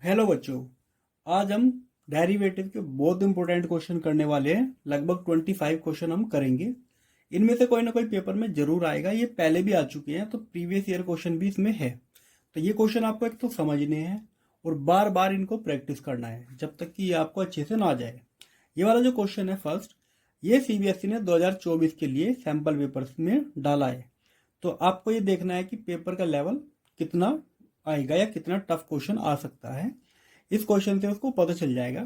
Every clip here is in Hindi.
हेलो बच्चों। आज हम डेरिवेटिव के बहुत इंपॉर्टेंट क्वेश्चन करने वाले हैं। लगभग 25 क्वेश्चन हम करेंगे। इनमें से कोई ना कोई पेपर में जरूर आएगा। ये पहले भी आ चुके हैं, तो प्रीवियस ईयर क्वेश्चन भी इसमें है। तो ये क्वेश्चन आपको एक तो समझने हैं और बार बार इनको प्रैक्टिस करना है जब तक कि ये आपको अच्छे से ना आ जाए। ये वाला जो क्वेश्चन है फर्स्ट, ये सीबीएसई ने 2024 के लिए सैंपल पेपर्स में डाला है। तो आपको ये देखना है कि पेपर का लेवल कितना आएगा या कितना टफ क्वेश्चन आ सकता है। इस क्वेश्चन से उसको पता चल जाएगा।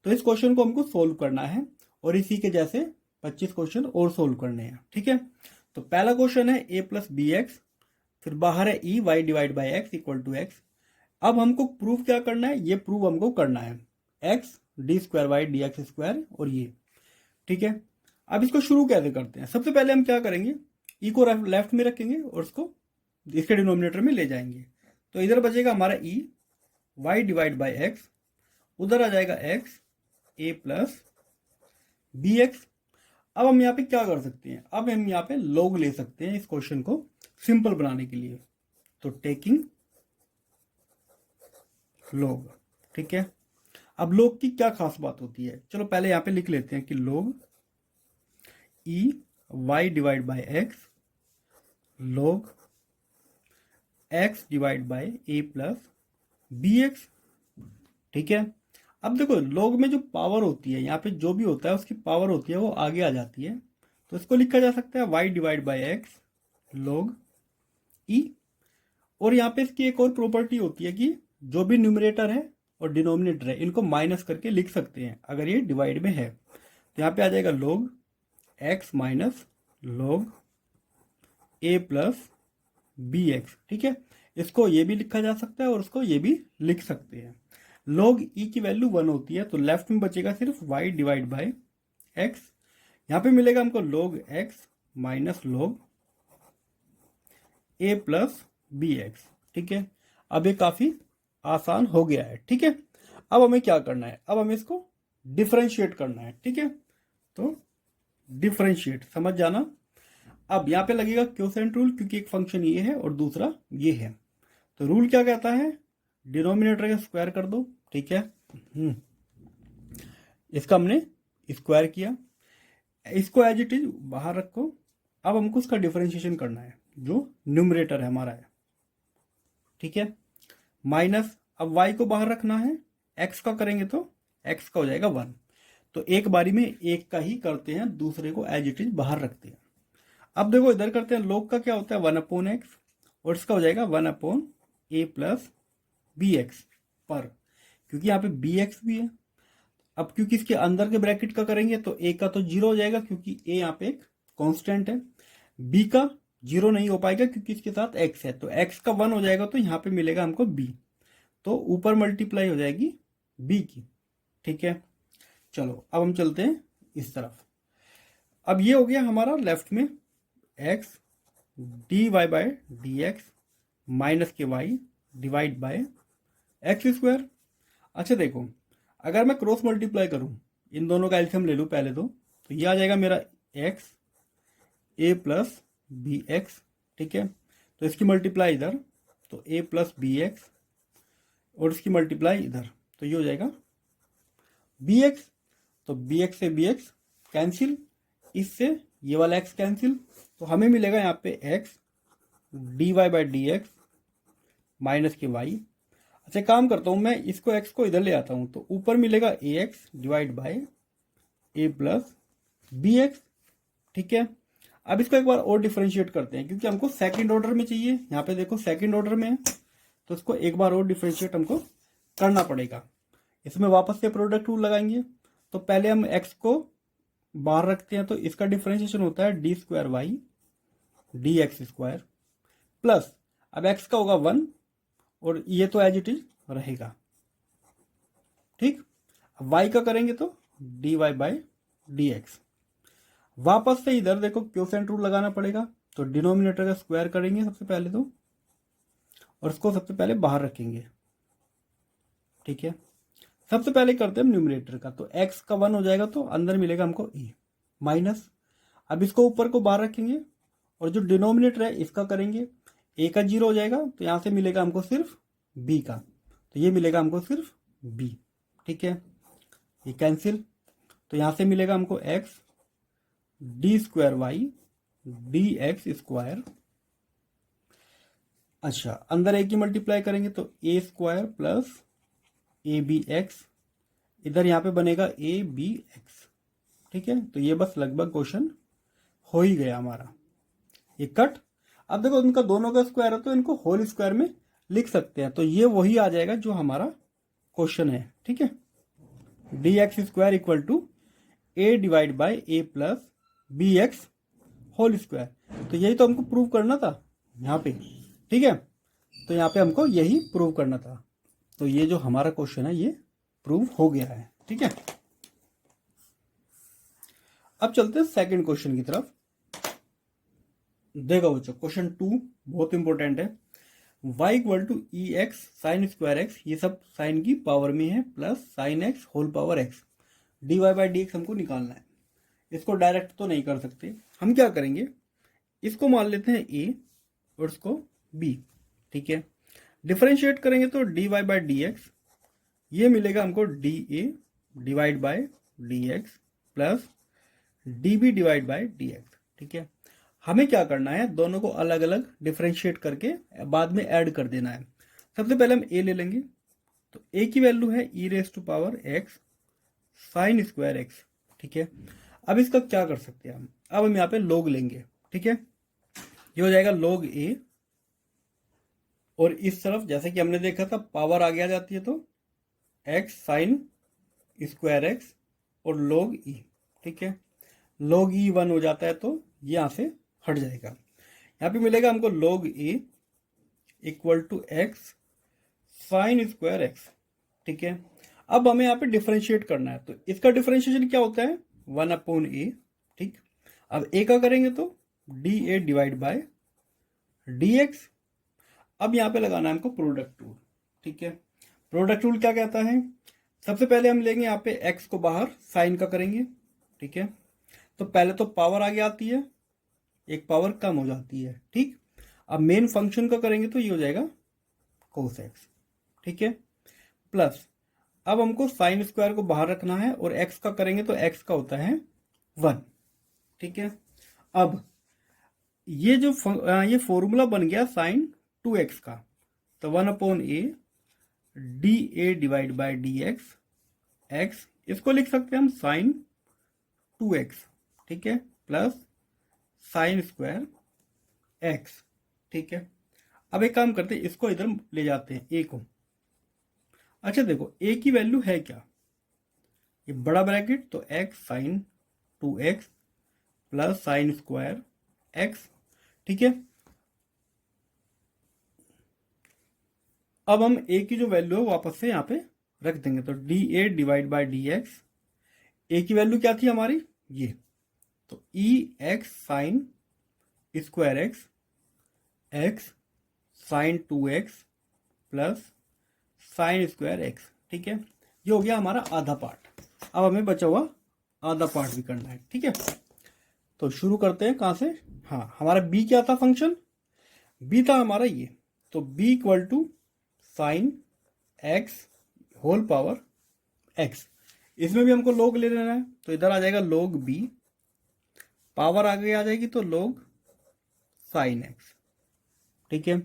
तो इस क्वेश्चन को हमको सोल्व करना है और इसी के जैसे 25 क्वेश्चन और सोल्व करने हैं। ठीक है, तो पहला क्वेश्चन है ए प्लस बी एक्स, फिर बाहर है e y divide by x equal to x. अब हमको प्रूव क्या करना है, ये प्रूव हमको करना है x d square y d x square और ये। ठीक है, अब इसको शुरू कैसे करते हैं। सबसे पहले हम क्या करेंगे, ई को लेफ्ट में रखेंगे और उसको इसके डिनोमिनेटर में ले जाएंगे। तो इधर बचेगा हमारा e y divide by x, उधर आ जाएगा x a plus b x. अब हम यहाँ पे क्या कर सकते हैं, अब हम यहाँ पे लॉग ले सकते हैं इस क्वेश्चन को सिंपल बनाने के लिए। तो टेकिंग लॉग। ठीक है, अब लॉग की क्या खास बात होती है, चलो पहले यहाँ पे लिख लेते हैं कि log e y divide by x log x divide by a plus b x. ठीक है, अब देखो लॉग में जो पावर होती है, यहाँ पे जो भी होता है उसकी पावर होती है वो आगे आ जाती है। तो इसको लिखा जा सकता है y divide by x log e. और यहाँ पे इसकी एक और प्रॉपर्टी होती है कि जो भी न्यूमरेटर है और डिनोमिनेटर है इनको माइनस करके लिख सकते हैं अगर ये डिवाइड में है। तो यहाँ पे आ जाएगा लॉग एक्स माइनस लॉग ए प्लस बी एक्स। ठीक है, इसको ये भी लिखा जा सकता है और उसको ये भी लिख सकते हैं। लॉग ई की वैल्यू 1 होती है, तो लेफ्ट में बचेगा सिर्फ वाई डिवाइड बाई एक्स। यहाँ पे मिलेगा हमको लॉग एक्स माइनस लॉग ए प्लस बी एक्स। ठीक है, अब ये काफी आसान हो गया है। ठीक है, अब हमें क्या करना है, अब हमें इसको डिफरेंशिएट करना है। ठीक है, तो डिफरेंशिएट समझ जाना। अब यहाँ पे लगेगा क्वोशिएंट रूल, क्योंकि एक फंक्शन ये है और दूसरा ये है। तो रूल क्या कहता है, डिनोमिनेटर का स्क्वायर कर दो। ठीक है, इसका हमने स्क्वायर किया, इसको एज इट इज बाहर रखो। अब हमको इसका डिफरेंशिएशन करना है, जो न्यूमरेटर है हमारा है। ठीक है, माइनस, अब y को बाहर रखना है, x का करेंगे तो x का हो जाएगा 1। तो एक बारी में एक का ही करते हैं, दूसरे को एज इट इज बाहर रखते हैं। अब देखो इधर करते हैं, log का क्या होता है 1 अपॉन एक्स, और इसका हो जाएगा 1 अपॉन ए प्लस बी एक्स पर, क्योंकि यहाँ पे बी एक्स भी है। अब क्योंकि इसके अंदर के ब्रैकेट का करेंगे तो ए का तो 0 हो जाएगा, क्योंकि ए यहाँ पे एक कांस्टेंट है। बी का 0 नहीं हो पाएगा क्योंकि इसके साथ एक्स है, तो एक्स का 1 हो जाएगा, तो यहाँ पे मिलेगा हमको बी। तो ऊपर मल्टीप्लाई हो जाएगी बी की। ठीक है, चलो अब हम चलते हैं इस तरफ। अब ये हो गया हमारा लेफ्ट में x d y by d x minus के y divide by x square. अच्छा देखो, अगर मैं क्रॉस मल्टीप्लाई करूं, इन दोनों का एलसीएम ले लूं पहले तो ये आ जाएगा मेरा x a plus b x. ठीक है, तो इसकी मल्टीप्लाई इधर, तो ए प्लस बी एक्स, और इसकी मल्टीप्लाई इधर, तो ये हो जाएगा बी एक्स। तो बी एक्स से बी एक्स कैंसिल, इससे ये वाला एक्स कैंसिल, तो हमें मिलेगा यहाँ पे x d y by d x minus के वाई। अच्छा काम करता हूँ, मैं इसको एक्स को इधर ले आता हूँ, तो ऊपर मिलेगा a x divide by a plus b x. ठीक है, अब इसको एक बार और डिफरेंशिएट करते हैं, क्योंकि हमको सेकंड ऑर्डर में चाहिए। यहाँ पे देखो सेकंड ऑर्डर में है, तो इसको एक बार और डिफरेंशिएट हमको करना पड़ेगा। इसमें वापस से प्रोडक्ट रूल लगाएंगे। तो पहले हम एक्स को बाहर रखते हैं, तो इसका डिफरेंशिएशन होता है d square y d x square plus, अब एक्स का होगा 1 और ये तो एज इट इज रहेगा। ठीक, अब y का करेंगे तो d y by d x. वापस से इधर देखो क्वोशिएंट रूल लगाना पड़ेगा, तो डिनोमिनेटर का स्क्वायर करेंगे सबसे पहले तो, और इसको सबसे पहले बाहर रखेंगे। ठीक है, सबसे पहले करते हैं न्यूमरेटर का, तो x का 1 हो जाएगा, तो अंदर मिलेगा हमको e माइनस। अब इसको ऊपर को बाहर रखेंगे और जो डिनोमिनेटर है इसका करेंगे, a का 0 हो जाएगा, तो यहां से मिलेगा हमको सिर्फ b का, तो तो ये मिलेगा हमको सिर्फ b। ठीक है, ये कैंसिल, तो यहां से मिलेगा हमको x d square y d x square. अच्छा, अंदर ए की मल्टीप्लाई करेंगे तो a square plus a b x, इधर यहां पे बनेगा ए बी एक्स। ठीक है, तो ये बस लगभग क्वेश्चन हो ही गया हमारा, ये कट। अब देखो इनका दोनों का स्क्वायर है तो इनको होल स्क्वायर में लिख सकते हैं, तो ये वही आ जाएगा जो हमारा क्वेश्चन है। ठीक है, d x square equal to a divide by a plus b x whole square. तो यही तो हमको प्रूव करना था यहाँ पे। ठीक है, तो यहाँ पे हमको यही प्रूव करना था, तो ये जो हमारा क्वेश्चन है ये प्रूव हो गया है। ठीक है, अब चलते हैं सेकंड क्वेश्चन की तरफ। देखो बच्चों, क्वेश्चन 2 बहुत इंपॉर्टेंट है। y equal to e x sine square x, ये सब साइन की पावर में है, plus sine x whole power x, d y by d x हमको निकालना है। इसको डायरेक्ट तो नहीं कर सकते, हम क्या करेंगे, इसको मान लेते हैं a और इसको b। ठीक है, डिफरेंशिएट करेंगे तो d y by d x, ये मिलेगा हमको d a divide by d x plus d b divide by d x. ठीक है, हमें क्या करना है, दोनों को अलग अलग डिफरेंशिएट करके बाद में ऐड कर देना है। सबसे पहले हम a ले लेंगे, तो a की वैल्यू है e raise to power x sine square x. ठीक है, अब इसका क्या कर सकते हैं हम, अब हम यहाँ पे log लेंगे। ठीक है, ये हो जाएगा log a, और इस तरफ जैसे कि हमने देखा था पावर आगे आ जाती है तो x साइन स्क्वायर एक्स और log e। ठीक है, log e 1 हो जाता है तो ये यहां से हट जाएगा। यहाँ पे मिलेगा हमको log a equal to x sine square x. ठीक है, अब हमें यहाँ पे डिफरेंशिएट करना है, तो इसका डिफरेंशिएशन क्या होता है, 1 अपॉन ए। ठीक, अब a का करेंगे तो d a divide by d x. अब यहाँ पे लगाना है हमको प्रोडक्ट रूल। ठीक है, प्रोडक्ट रूल क्या कहता है, सबसे पहले हम लेंगे यहाँ पे x को बाहर, साइन का करेंगे। ठीक है, तो पहले तो पावर आगे आती है, एक पावर कम हो जाती है। ठीक, अब मेन फंक्शन का करेंगे तो ये हो जाएगा कोस एक्स। ठीक है, प्लस अब हमको साइन स्क्वायर को बाहर रखना है और x का करेंगे तो x का होता है 1। ठीक है, अब ये जो ये फॉर्मूला बन गया साइन 2x का, तो 1 upon A D a divide by d x x, इसको लिख सकते हैं हम साइन 2x। ठीक है, प्लस साइन स्क्वायर एक्स। ठीक है, अब एक काम करते हैं, इसको इधर ले जाते हैं a को। अच्छा देखो a की वैल्यू है क्या, ये बड़ा ब्रैकेट तो x sine 2x plus sine square x। ठीक है, अब हम a की जो वैल्यू है वापस से यहाँ पे रख देंगे, तो d a divide by d x, a की वैल्यू क्या थी हमारी ये, तो e x sine square x x sine 2x plus sine square x. ठीक है, ये हो गया हमारा आधा पार्ट। अब हमें बचा हुआ आधा पार्ट भी करना है। ठीक है, तो शुरू करते हैं कहाँ से, हाँ हमारा b क्या था फंक्शन, b था हमारा ये, तो b equal to sine x whole power x। इसमें भी हमको log ले लेना है, तो इधर आ जाएगा log b, पावर आगे आ जाएगी तो log साइन x। ठीक है,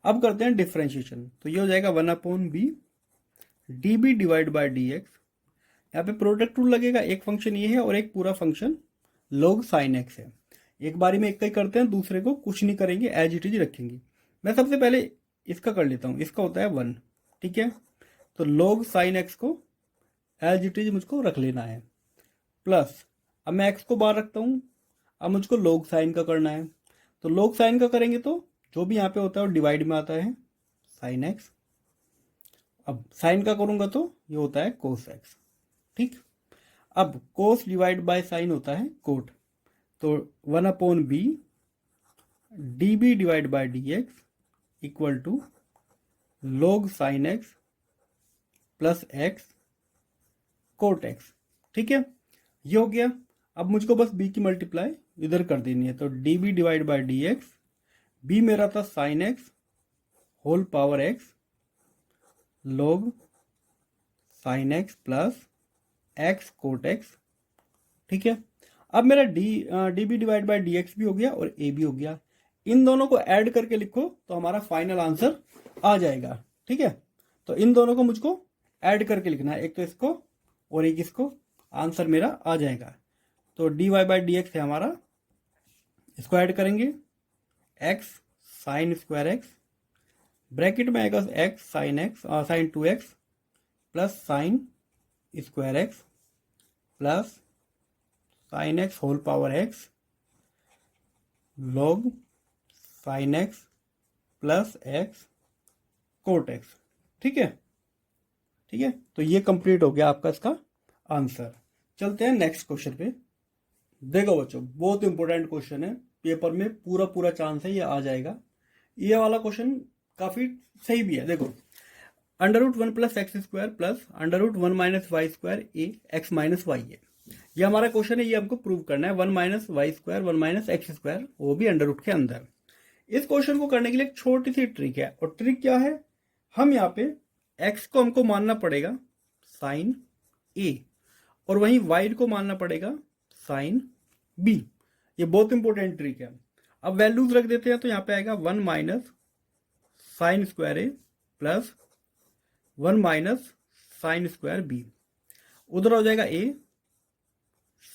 अब करते हैं डिफरेंशिएशन, तो ये हो जाएगा 1 upon b d b divide by d x. यहाँ पे प्रोडक्ट रूल लगेगा, एक फंक्शन ये है और एक पूरा फंक्शन log साइन एक्स है। एक बारी में एक का ही करते हैं, दूसरे को कुछ नहीं करेंगे, एज इट इज रखेंगे। मैं सबसे पहले इसका कर लेता हूँ, इसका होता है 1। ठीक है, तो log साइन एक्स को एज इट इज मुझको रख लेना है, प्लस अब मैं x को बाहर रखता हूँ, अब मुझको log साइन का करना है, तो log साइन का करेंगे तो जो भी यहाँ पे होता है वो डिवाइड में आता है साइन एक्स। अब साइन का करूंगा तो ये होता है कोस एक्स। ठीक, अब कोस डिवाइड बाय साइन होता है कोट, तो 1 upon b d b divide by d x equal to log sine x plus x cot x. ठीक है, ये हो गया। अब मुझको बस b की मल्टीप्लाई इधर कर देनी है, तो d b divide by d x, b मेरा था sine x whole power x log sin x plus x cot x। ठीक है, अब मेरा d b divide by d x भी हो गया और ए भी हो गया। इन दोनों को ऐड करके लिखो तो हमारा फाइनल आंसर आ जाएगा। ठीक है, तो इन दोनों को मुझको ऐड करके लिखना है, एक तो इसको और एक इसको, आंसर मेरा आ जाएगा। तो d y by d x है हमारा, इसको ऐड करेंगे x sine square x, bracket में आएगा x sine x sine 2x plus sine square x plus sine x whole power x log sine x plus x cot x। ठीक है, ठीक है, तो ये कंप्लीट हो गया आपका इसका आंसर। चलते हैं नेक्स्ट क्वेश्चन पे। देखो बच्चों, बहुत इंपॉर्टेंट क्वेश्चन है, पेपर में पूरा पूरा चांस है ये आ जाएगा। ये वाला क्वेश्चन काफी सही भी है। देखो, under root 1 plus x square plus under root 1 minus y square a x minus y है। ये हमारा क्वेश्चन है, ये हमको प्रूव करना है 1 minus y square 1 minus x square, वो भी अंडर रूट के अंदर। इस क्वेश्चन को करने के लिए एक छोटी सी ट्रिक है, और ट्रिक क्या है, हम यहाँ पे x को हमको मानना पड़ेगा साइन a और वहीं y को मानना पड़ेगा साइन b। ये बहुत इंपॉर्टेंट ट्रिक है। अब वैल्यूज रख देते हैं, तो यहाँ पे आएगा 1 minus sine square a plus 1 minus sine square b, उधर हो जाएगा a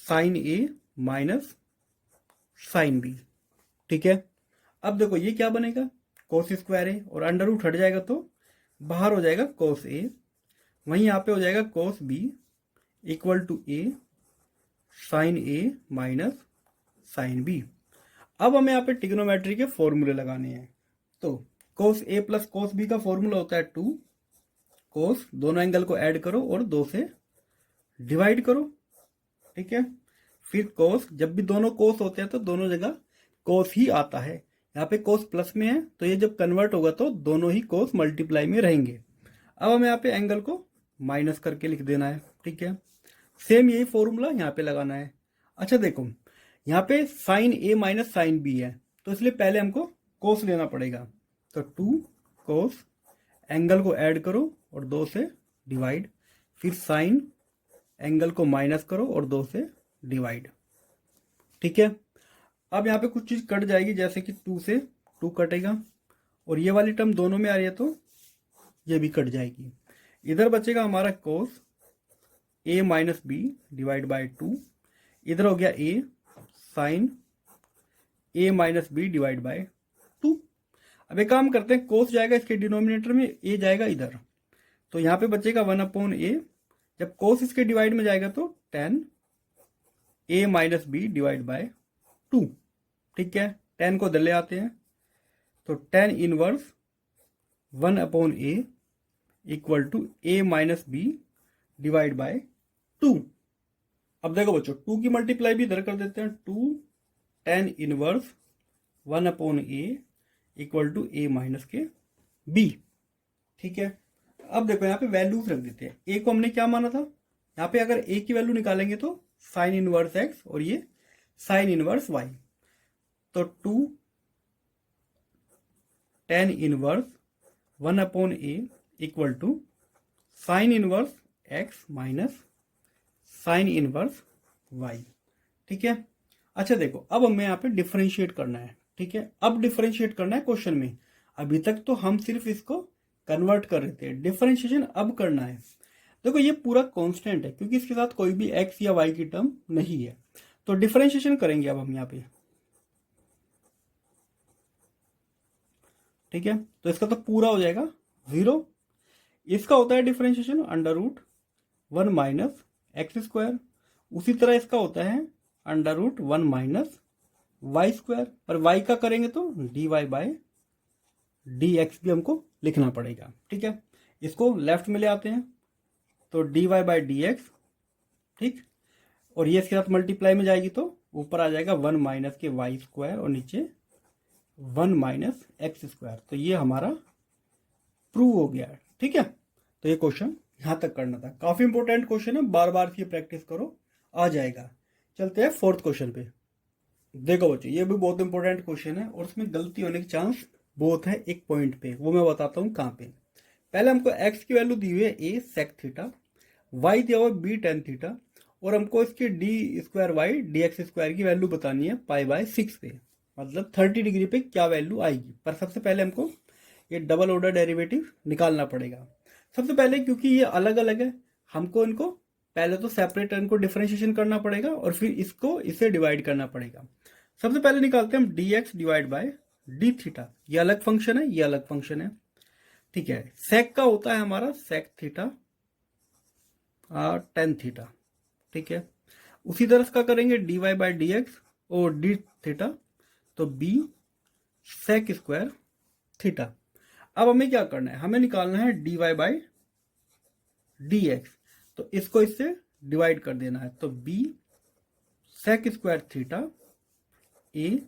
sine a minus sine b। ठीक है, अब देखो ये क्या बनेगा, कोस स्क्वायर a और अंडर रूट हट जाएगा तो बाहर हो जाएगा कोस a, वहीं यहाँ पे हो जाएगा cos b equal to a sine a minus sine b। अब हमें यहाँ पे ट्रिग्नोमेट्री के फॉर्मूले लगाने हैं। तो कोस a प्लस कोस b का फॉर्मूला होता है 2 कोस, दोनों एंगल को ऐड करो और 2 से डिवाइड करो। ठीक है, फिर कोस, जब भी दोनों कोस होते हैं तो दोनों जगह कोस ही आता है। यहाँ पे कोस प्लस में है तो ये जब कन्वर्ट होगा तो दोनों ही कोस मल्टीप्लाई में रहेंगे। अब हमें यहाँ पे एंगल को माइनस करके लिख देना है। ठीक है, सेम यही फॉर्मूला यहाँ पे लगाना है। अच्छा देखो, यहाँ पे साइन ए माइनस साइन बी है, तो इसलिए पहले हमको कोस लेना पड़ेगा। तो 2 कोस, एंगल को ऐड करो और 2 से डिवाइड, फिर साइन, एंगल को माइनस करो और 2 से डिवाइड। ठीक है, अब यहाँ पे कुछ चीज कट जाएगी, जैसे कि 2 से 2 कटेगा और ये वाली टर्म दोनों में आ रही है तो ये भी कट जाएगी। इधर बचेगा हमारा cos a minus b divide by 2, इधर हो गया a sine a minus b divide by 2। अब एक काम करते हैं, कोस जाएगा इसके डिनोमिनेटर में, a जाएगा इधर, तो यहाँ पे बचेगा 1/a। जब कोस इसके डिवाइड में जाएगा तो tan a minus b divide by 2। ठीक है, tan को दले आते हैं, तो tan inverse 1/a equal to a minus b divide by 2। अब देखो बच्चों, 2 की मल्टीप्लाई भी इधर कर देते हैं, 2 tan inverse 1/a equal to a minus के b। ठीक है, अब देखो यहाँ पे वैल्यूज रख देते हैं। a को हमने क्या माना था, यहाँ पे अगर a की वैल्यू निकालेंगे तो साइन इनवर्स x और ये साइन इनवर्स y, तो 2 tan inverse 1/a equal to sine inverse x minus sine inverse y। ठीक है, अच्छा देखो, अब हमें यहाँ पे डिफरेंशिएट करना है। ठीक है, अब डिफरेंशिएट करना है क्वेश्चन में। अभी तक तो हम सिर्फ इसको कन्वर्ट कर रहे थे, डिफरेंशिएशन अब करना है। देखो ये पूरा कांस्टेंट है क्योंकि इसके साथ कोई भी x या y की टर्म नहीं है, तो डिफरेंशिएशन करेंगे अब हम यहाँ पे। ठीक है, तो इसका तो पूरा हो जाएगा 0। इसका होता है differentiation under root 1 minus x square, उसी तरह इसका होता है under root 1 minus y square, पर y का करेंगे तो dy बाय dx भी हमको लिखना पड़ेगा। ठीक है, इसको लेफ्ट में ले आते हैं, तो dy बाय dx। ठीक, और ये इसके साथ मल्टीप्लाई में जाएगी तो ऊपर आ जाएगा 1 माइनस के वाई स्क्वायर और नीचे 1 माइनस एक्स स्क्वायर। तो ये हमारा प्रूव हो गया है। ठीक है, तो ये क्वेश्चन यहां तक करना था, काफी इंपॉर्टेंट क्वेश्चन है, बार बार ये प्रैक्टिस करो, आ जाएगा। चलते हैं 4th क्वेश्चन पे। देखो बच्चों, ये भी बहुत इंपॉर्टेंट क्वेश्चन है और इसमें गलती होने की चांस बहुत है एक पॉइंट पे, वो मैं बताता हूँ कहाँ पे। पहले हमको x की वैल्यू दी हुई है a sec थीटा, y दिया हुआ b tan थीटा, और हमको इसकी d square y d x square की वैल्यू बतानी है पाई बाय 6 पे, मतलब 30 डिग्री पे क्या वैल्यू आएगी। पर सबसे पहले हमको ये डबल ऑर्डर डेरिवेटिव निकालना पड़ेगा। सबसे पहले क्योंकि ये अलग अलग है, हमको इनको पहले तो सेपरेट इनको डिफरेंशिएशन करना पड़ेगा और फिर इसको इससे डिवाइड करना पड़ेगा। सबसे पहले निकालते हैं हम D x divide by d theta. ये अलग फंक्शन है, ये अलग फंक्शन है, ठीक है। सेक का होता है हमारा सेक थीटा टेन थीटा, ठीक है। उसी तरह का करेंगे d y by d x और डी थीटा, तो बी सेक स्क्वायर थीटा। अब हमें क्या करना है, हमें निकालना है d y by d x, तो इसको इससे डिवाइड कर देना है, तो b sec square theta a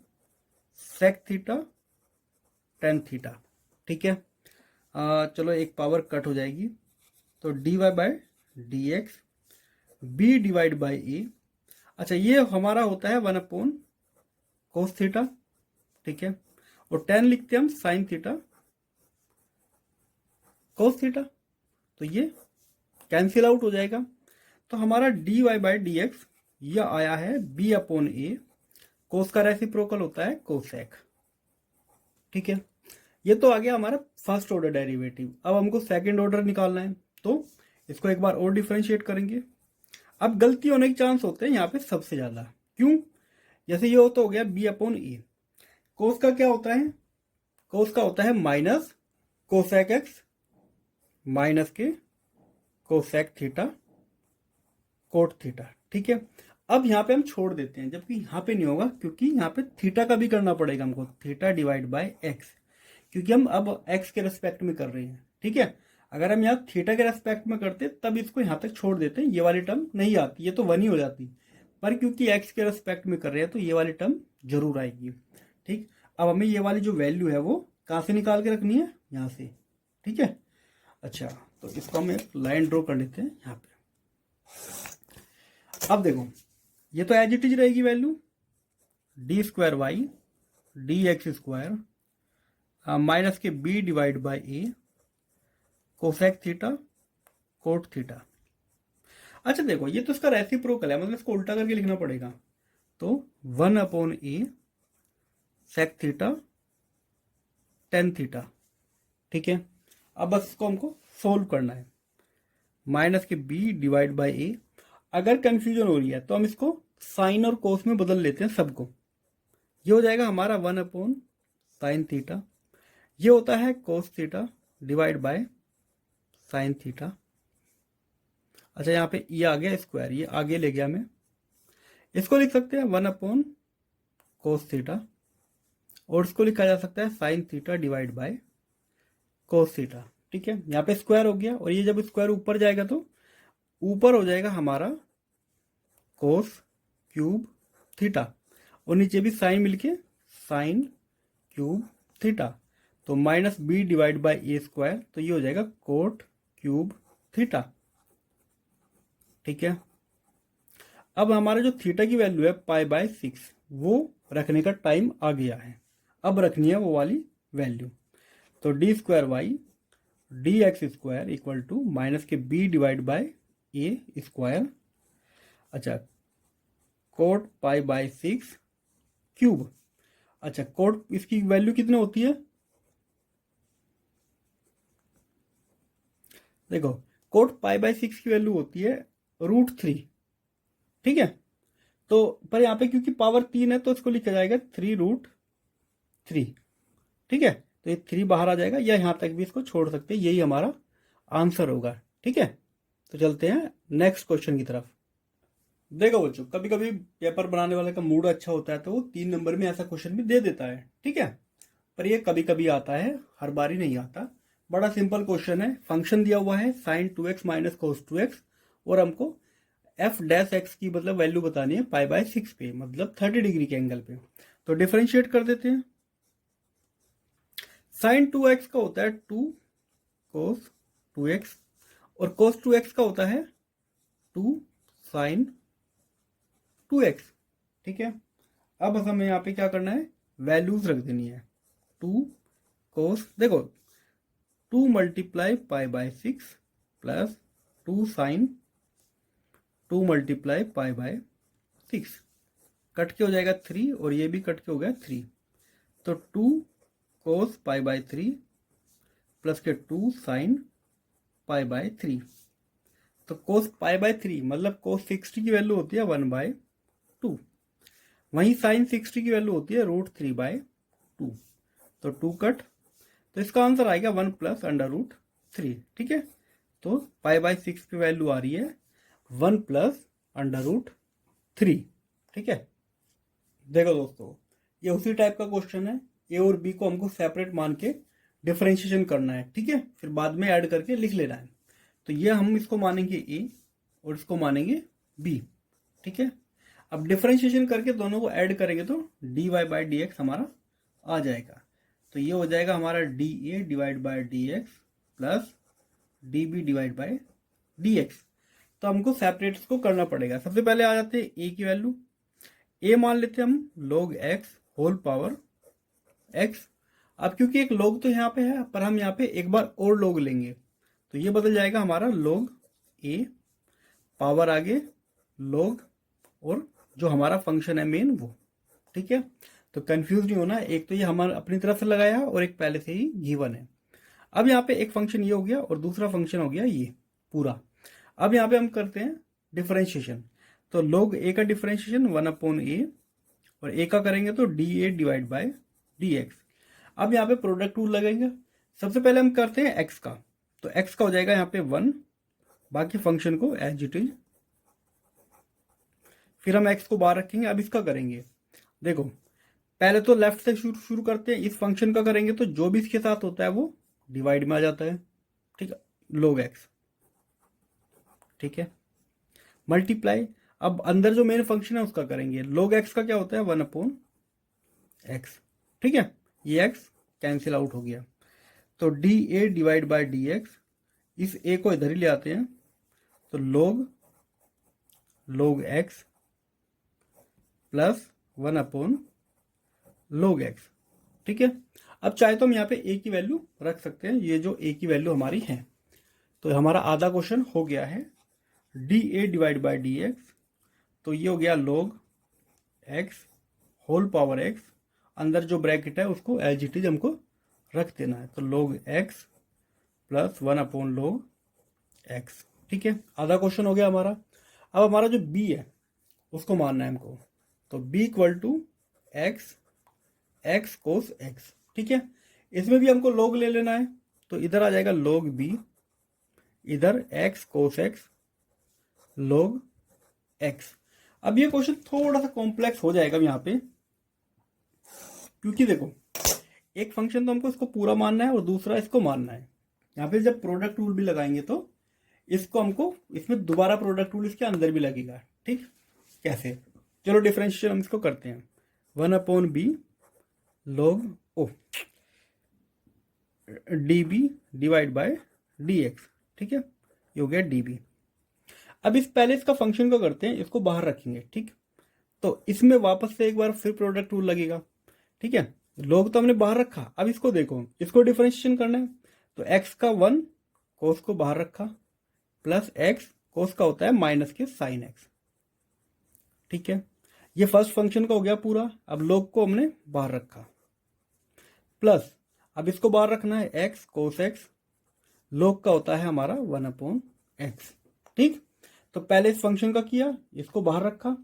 sec theta tan theta, ठीक है। चलो एक पावर कट हो जाएगी, तो d y by d x b divide by a. अच्छा, ये हमारा होता है 1 कोस थीटा, ठीक है, और 10 लिखते हैं हम साइन थीटा कोस थीटा, तो ये कैंसिल आउट हो जाएगा। तो हमारा d y by d x यह आया है बी अपॉन ए, कोस का रेसिप्रोकल होता है कोसेक, ठीक है। ये तो आ गया हमारा फर्स्ट ऑर्डर डेरिवेटिव। अब हमको सेकंड ऑर्डर निकालना है, तो इसको एक बार और डिफरेंशिएट करेंगे। अब गलती होने के चांस होते हैं यहाँ पे सबसे ज्यादा, क्यों? जैसे ये तो हो गया बी अपॉन ए, कोस का क्या होता है, कोस का होता है माइनस कोसेक एक्स माइनस के कोसेक थीटा कोट थीटा, ठीक है। अब यहाँ पे हम छोड़ देते हैं, जबकि यहाँ पे नहीं होगा, क्योंकि यहाँ पे थीटा का भी करना पड़ेगा हमको, थीटा डिवाइड बाय एक्स, क्योंकि हम अब एक्स के रेस्पेक्ट में कर रहे हैं, ठीक है। अगर हम यहाँ थीटा के रेस्पेक्ट में करते तब इसको यहाँ तक छोड़ देते, ये वाली टर्म नहीं आती, ये तो 1 ही हो जाती, पर क्योंकि एक्स के रेस्पेक्ट में कर रहे हैं तो ये वाली टर्म जरूर आएगी, ठीक। अब हमें ये वाली जो वैल्यू है वो कहाँ से निकाल के रखनी है, यहाँ से, ठीक है। अच्छा, तो इसको हम एक लाइन ड्रॉ कर लेते हैं यहाँ पे। अब देखो, ये तो एज इट इज रहेगी value, d square y d x square minus के b divide by a cosec theta cot theta. अच्छा देखो, ये तो इसका रेसिप्रोकल है, मतलब इसको उल्टा करके लिखना पड़ेगा, तो 1 अपॉन ए सेक थीटा टेन थीटा, ठीक है। अब बस इसको हमको सोल्व करना है, माइनस के बी डिवाइड बाई ए। अगर कंफ्यूजन हो रही है तो हम इसको साइन और कोस में बदल लेते हैं सबको। ये हो जाएगा हमारा 1 अपॉन साइन थीटा, ये होता है cos theta divide by sine theta. अच्छा, यहाँ पे ये आ गया स्क्वायर, ये आगे ले गया मैं, इसको लिख सकते हैं 1 अपॉन कोस थीटा, और इसको लिखा जा सकता है sine theta divide by cos theta, ठीक है। यहाँ पे स्क्वायर हो गया, और ये जब स्क्वायर ऊपर जाएगा तो ऊपर हो जाएगा हमारा कोस क्यूब थीटा, और नीचे भी साइन मिलके साइन क्यूब थीटा, तो minus b divide by a square, तो ये हो जाएगा कोट क्यूब थीटा, ठीक है। अब हमारा जो थीटा की वैल्यू है पाई बाय 6, वो रखने का टाइम आ गया है, अब रखनी है वो वाली वैल्यू, तो d square y d x square equal to minus के b divide by a square. अच्छा, कोट पाई बाय 6 क्यूब। अच्छा, कोट इसकी वैल्यू कितनी होती है, देखो कोट पाई बाय 6 की वैल्यू होती है √3, ठीक है। तो पर यहाँ पे क्योंकि पावर 3 है तो इसको लिखा जाएगा 3√3, ठीक है। तो ये 3 बाहर आ जाएगा, या यहाँ तक भी इसको छोड़ सकते हैं, यही हमारा आंसर होगा, ठीक है। तो चलते हैं नेक्स्ट क्वेश्चन की तरफ। देखो बच्चों, कभी कभी पेपर बनाने वाले का मूड अच्छा होता है तो वो 3 नंबर में ऐसा क्वेश्चन भी दे देता है, ठीक है। पर ये कभी कभी आता है, हर बार ही नहीं आता। बड़ा सिंपल क्वेश्चन है, फंक्शन दिया हुआ है sign 2x minus cos 2x, और हमको एफ डैश एक्स की मतलब वैल्यू बतानी है पाई बाय 6 पे, मतलब 30 डिग्री के एंगल पे। तो डिफरेंशिएट कर देते हैं। साइन 2x का होता है 2 कोस 2x, और कोस 2x का होता है 2 साइन 2x, ठीक है। अब हमें यहाँ पे क्या करना है, वैल्यूज रख देनी है। 2 कोस, देखो 2 multiply pi by 6 plus 2 sine 2 multiply pi by 6, cut के हो जाएगा 3 और ये भी कट के हो गया 3, तो 2 कोस पाई बाय 3 प्लस के 2 साइन पाई बाय 3, तो कोस पाई बाय 3 मतलब कोस 60 की वैल्यू होती है 1/2, वहीं साइन 60 की वैल्यू होती है √3/2, तो 2 कट, तो इसका आंसर आएगा 1 प्लस √3। ठीक है, तो पाई बाय 6 की वैल्यू आ रही है 1 प्लस √3। ठीक है, देखो दोस्तों, ये उसी टाइप का क्वेश्चन है। ए और बी को हमको सेपरेट मान के डिफरेंशिएशन करना है। ठीक है, फिर बाद में ऐड करके लिख लेना है। तो ये हम इसको मानेंगे ए और इसको मानेंगे बी। ठीक है, अब डिफरेंशिएशन करके दोनों को ऐड करेंगे तो dy/dx हमारा आ जाएगा। तो ये हो जाएगा हमारा dA/dx प्लस dB/dx। तो हमको सेपरेट इसको करना पड़ेगा। सबसे पहले आ जाते हैं ए की वैल्यू। ए मान लेते हैं हम log x whole power x। अब क्योंकि एक log तो यहाँ पे है, पर हम यहाँ पे एक बार और log लेंगे, तो ये बदल जाएगा हमारा log a, पावर आगे log और जो हमारा फंक्शन है मेन वो। ठीक है, तो कंफ्यूज नहीं होना, एक तो ये हमारा अपनी तरफ से लगाया है और एक पहले से ही गिवन है। अब यहाँ पे एक फंक्शन ये हो गया और दूसरा फंक्शन हो गया ये पूरा। अब यहाँ पे हम करते हैं डिफरेंशिएशन। तो log a का डिफरेंशिएशन 1/a और a का करेंगे तो dA/dx। अब यहाँ पे प्रोडक्ट रूल लगेगा। सबसे पहले हम करते हैं x का, तो x का हो जाएगा यहाँ पे 1, बाकी फंक्शन को एज इट इज, फिर हम x को बाहर रखेंगे। अब इसका करेंगे, देखो पहले तो लेफ्ट से शुरू करते हैं। इस फंक्शन का करेंगे तो जो भी इसके साथ होता है वो डिवाइड में आ जाता है। ठीक है, log x। ठीक है, मल्टीप्लाई, अब अंदर जो मेन फंक्शन है उसका करेंगे। log x का क्या होता है 1/x। ठीक है, ये x कैंसिल आउट हो गया, तो dA/dx, इस a को इधर ही ले आते हैं, तो log x plus 1/log x। ठीक है, अब चाहे तो हम यहाँ पे a की वैल्यू रख सकते हैं, ये जो a की वैल्यू हमारी है। तो हमारा आधा क्वेश्चन हो गया है। dA/dx, तो ये हो गया log x whole power x, अंदर जो ब्रैकेट है उसको एज इट इज हमको रख देना है, तो log x plus 1/log x। ठीक है, आधा क्वेश्चन हो गया हमारा। अब हमारा जो b है उसको मानना है हमको, तो b = x cos x। ठीक है, इसमें भी हमको log ले लेना है, तो इधर आ जाएगा log b, इधर x cos x log x। अब ये क्वेश्चन थोड़ा सा कॉम्प्लेक्स हो जाएगा यहाँ पे, क्योंकि देखो एक फंक्शन तो हमको इसको पूरा मानना है और दूसरा इसको मानना है। यहाँ पे जब प्रोडक्ट रूल भी लगाएंगे तो इसको हमको इसमें दोबारा प्रोडक्ट रूल इसके अंदर भी लगेगा। ठीक, कैसे, चलो डिफरेंशिएशन हम इसको करते हैं। 1/b log dB/dx। ठीक है, ये हो गया dB। अब इस पहले इसका फंक्शन को करते हैं, इसको बाहर रखेंगे। ठीक, तो इसमें वापस से एक बार फिर प्रोडक्ट रूल लगेगा। ठीक है, log तो हमने बाहर रखा, अब इसको देखो, इसको डिफरेंशिएशन करना है, तो x का 1 कोस को बाहर रखा प्लस x कोस का होता है माइनस के साइन x। ठीक है, ये फर्स्ट फंक्शन का हो गया पूरा। अब log को हमने बाहर रखा प्लस, अब इसको बाहर रखना है x कोस x, log का होता है हमारा 1/x। ठीक, तो पहले इस फंक्शन का किया, इसको बाहर रखा,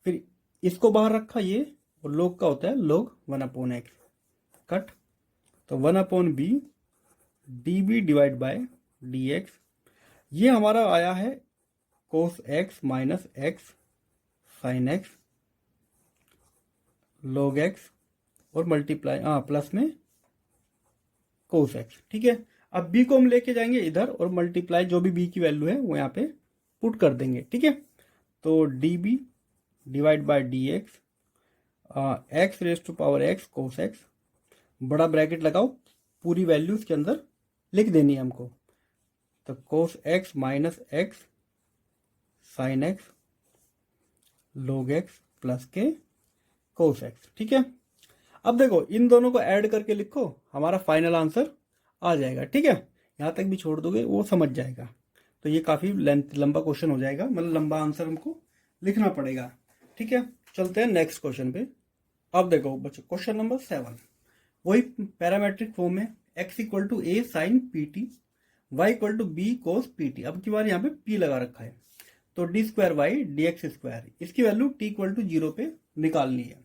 फिर इसको बाहर रखा ये, और log का होता है log 1/x, कट, तो 1/b dB/dx। ये हमारा आया है cos x minus x sin x log x और मल्टीप्लाई प्लस में cos x। ठीक है, अब b को हम लेके जाएंगे इधर और मल्टीप्लाई जो भी b की वैल्यू है वो यहाँ पे पुट कर देंगे। ठीक है, तो dB/dx x⁻x cos x, बड़ा ब्रैकेट लगाओ, पूरी वैल्यू इसके अंदर लिख देनी है हमको, तो cos x minus x sin x log x plus के cos x। ठीक है, अब देखो इन दोनों को ऐड करके लिखो, हमारा फाइनल आंसर आ जाएगा। ठीक है, यहाँ तक भी छोड़ दोगे वो समझ जाएगा। तो ये काफ़ी लंबा क्वेश्चन हो जाएगा, मतलब लंबा आंसर हमको लिखना पड़ेगा। ठीक है, चलते हैं नेक्स्ट क्वेश्चन पे। अब देखो बच्चों, क्वेश्चन नंबर 7 वही पैरामेट्रिक फॉर्म में, x equal to a sine p t, y equal to b cos p t. अब की बार यहाँ पे p लगा रखा है, तो d square y d x square, इसकी वैल्यू t इक्वल टू 0 पे निकालनी है।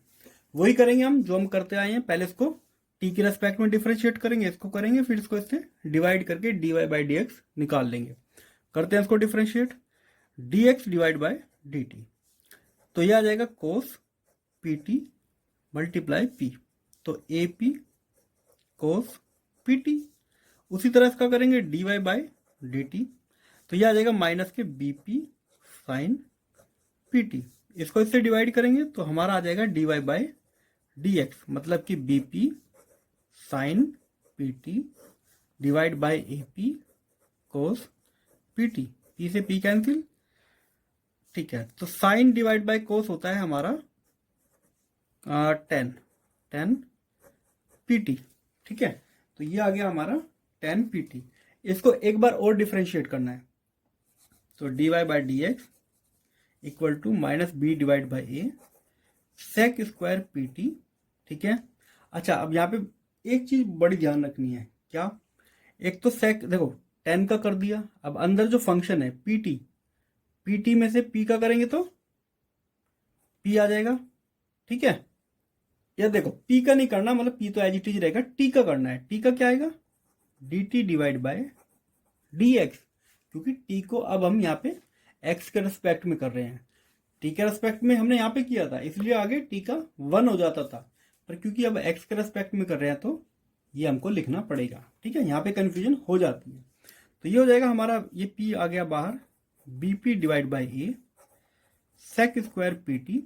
वही करेंगे हम जो हम करते आए हैं, पहले इसको t के रेस्पेक्ट में डिफरेंशिएट करेंगे, इसको करेंगे, फिर इसको इससे डिवाइड करके dy बाई डी एक्स निकाल लेंगे। करते हैं इसको differentiate, dx divide by dt, तो यह आ जाएगा cos p t multiply p, तो a p cos p t. उसी तरह इसका करेंगे d y by d t, तो यह आ जाएगा माइनस के b p sine p t. इसको इससे डिवाइड करेंगे तो हमारा आ जाएगा d y by d x, मतलब कि b p sine p t divide by a p cos p T. P से पी कैंसिल, ठीक है, तो साइन डिवाइड बाय कोस होता है हमारा 10 पीटी। ठीक है, तो ये आ गया हमारा 10 पीटी। इसको एक बार और डिफरेंशिएट करना है, तो d y by d x equal to minus b divide by a sec square p t. ठीक है, अच्छा अब यहाँ पे एक चीज बड़ी ध्यान रखनी है, क्या? एक तो सेक देखो 10 का कर दिया, अब अंदर जो फंक्शन है पीटी, पीटी में से पी का करेंगे तो पी आ जाएगा। ठीक है, या देखो पी का नहीं करना, मतलब पी तो एज इट इज रहेगा, टी का करना है। टी का क्या आएगा? D t divide by d x, क्योंकि टी को अब हम यहाँ पे एक्स के रेस्पेक्ट में कर रहे हैं, टी के रेस्पेक्ट में हमने यहाँ पे किया था, इसलिए आगे टी का 1 हो जाता था, पर क्योंकि अब एक्स के रेस्पेक्ट में कर रहे हैं तो ये हमको लिखना पड़ेगा। ठीक है, यहाँ पे कंफ्यूजन हो जाती है। तो ये हो जाएगा हमारा, ये पी आ गया बाहर, b p divide by a sec square p t.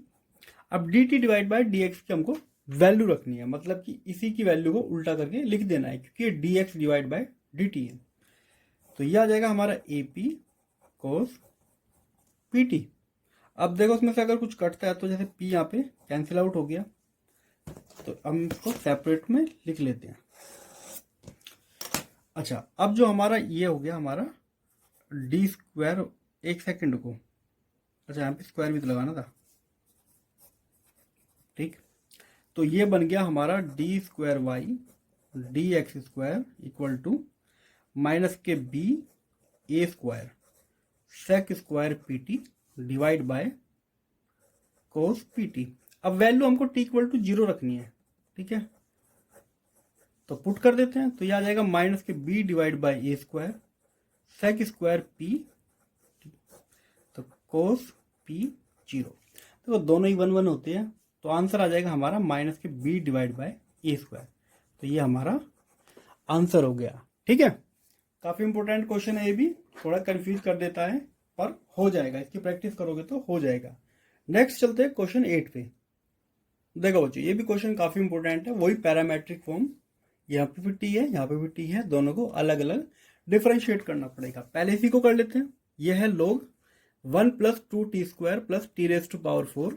अब d t divide by d x की हमको वैल्यू रखनी है, मतलब कि इसी की वैल्यू को उल्टा करके लिख देना है, क्योंकि D x divide by d T है। तो यह आ जाएगा हमारा ए पी कोस पी टी। अब देखो उसमें से अगर कुछ कटता है तो जैसे पी यहाँ पे कैंसिल आउट हो गया, तो हम इसको सेपरेट में लिख लेते हैं। अच्छा, अब जो हमारा ये हो गया हमारा डी स्क्वायर, एक सेकंड को, अच्छा यहाँ पे स्क्वायर भी तो लगाना था। ठीक, तो ये बन गया हमारा d square y d x square equal to minus के b a square sec square p t divide by cos p t. अब वैल्यू हमको टी इक्वल टू 0 रखनी है। ठीक है, तो पुट कर देते हैं, तो यह आ जाएगा माइनस के b divide by a square sec square p, तो कोस पी 0। तो दोनों ही 1 1 होते हैं, तो आंसर आ जाएगा हमारा माइनस के b divide by a square. तो ये हमारा आंसर हो गया। ठीक है, काफी इंपॉर्टेंट क्वेश्चन है, ये भी थोड़ा कंफ्यूज कर देता है, पर हो जाएगा, इसकी प्रैक्टिस करोगे तो हो जाएगा। नेक्स्ट चलते हैं क्वेश्चन 8 पे। देखो बच्चों, ये भी क्वेश्चन काफी इंपॉर्टेंट है, वही पैरामेट्रिक फॉर्म, यहाँ पे भी टी है, यहाँ पे भी टी है, दोनों को अलग अलग डिफरेंशिएट करना पड़ेगा। पहले इसी को कर लेते हैं। यह है log 1 plus 2t square plus t raise to power 4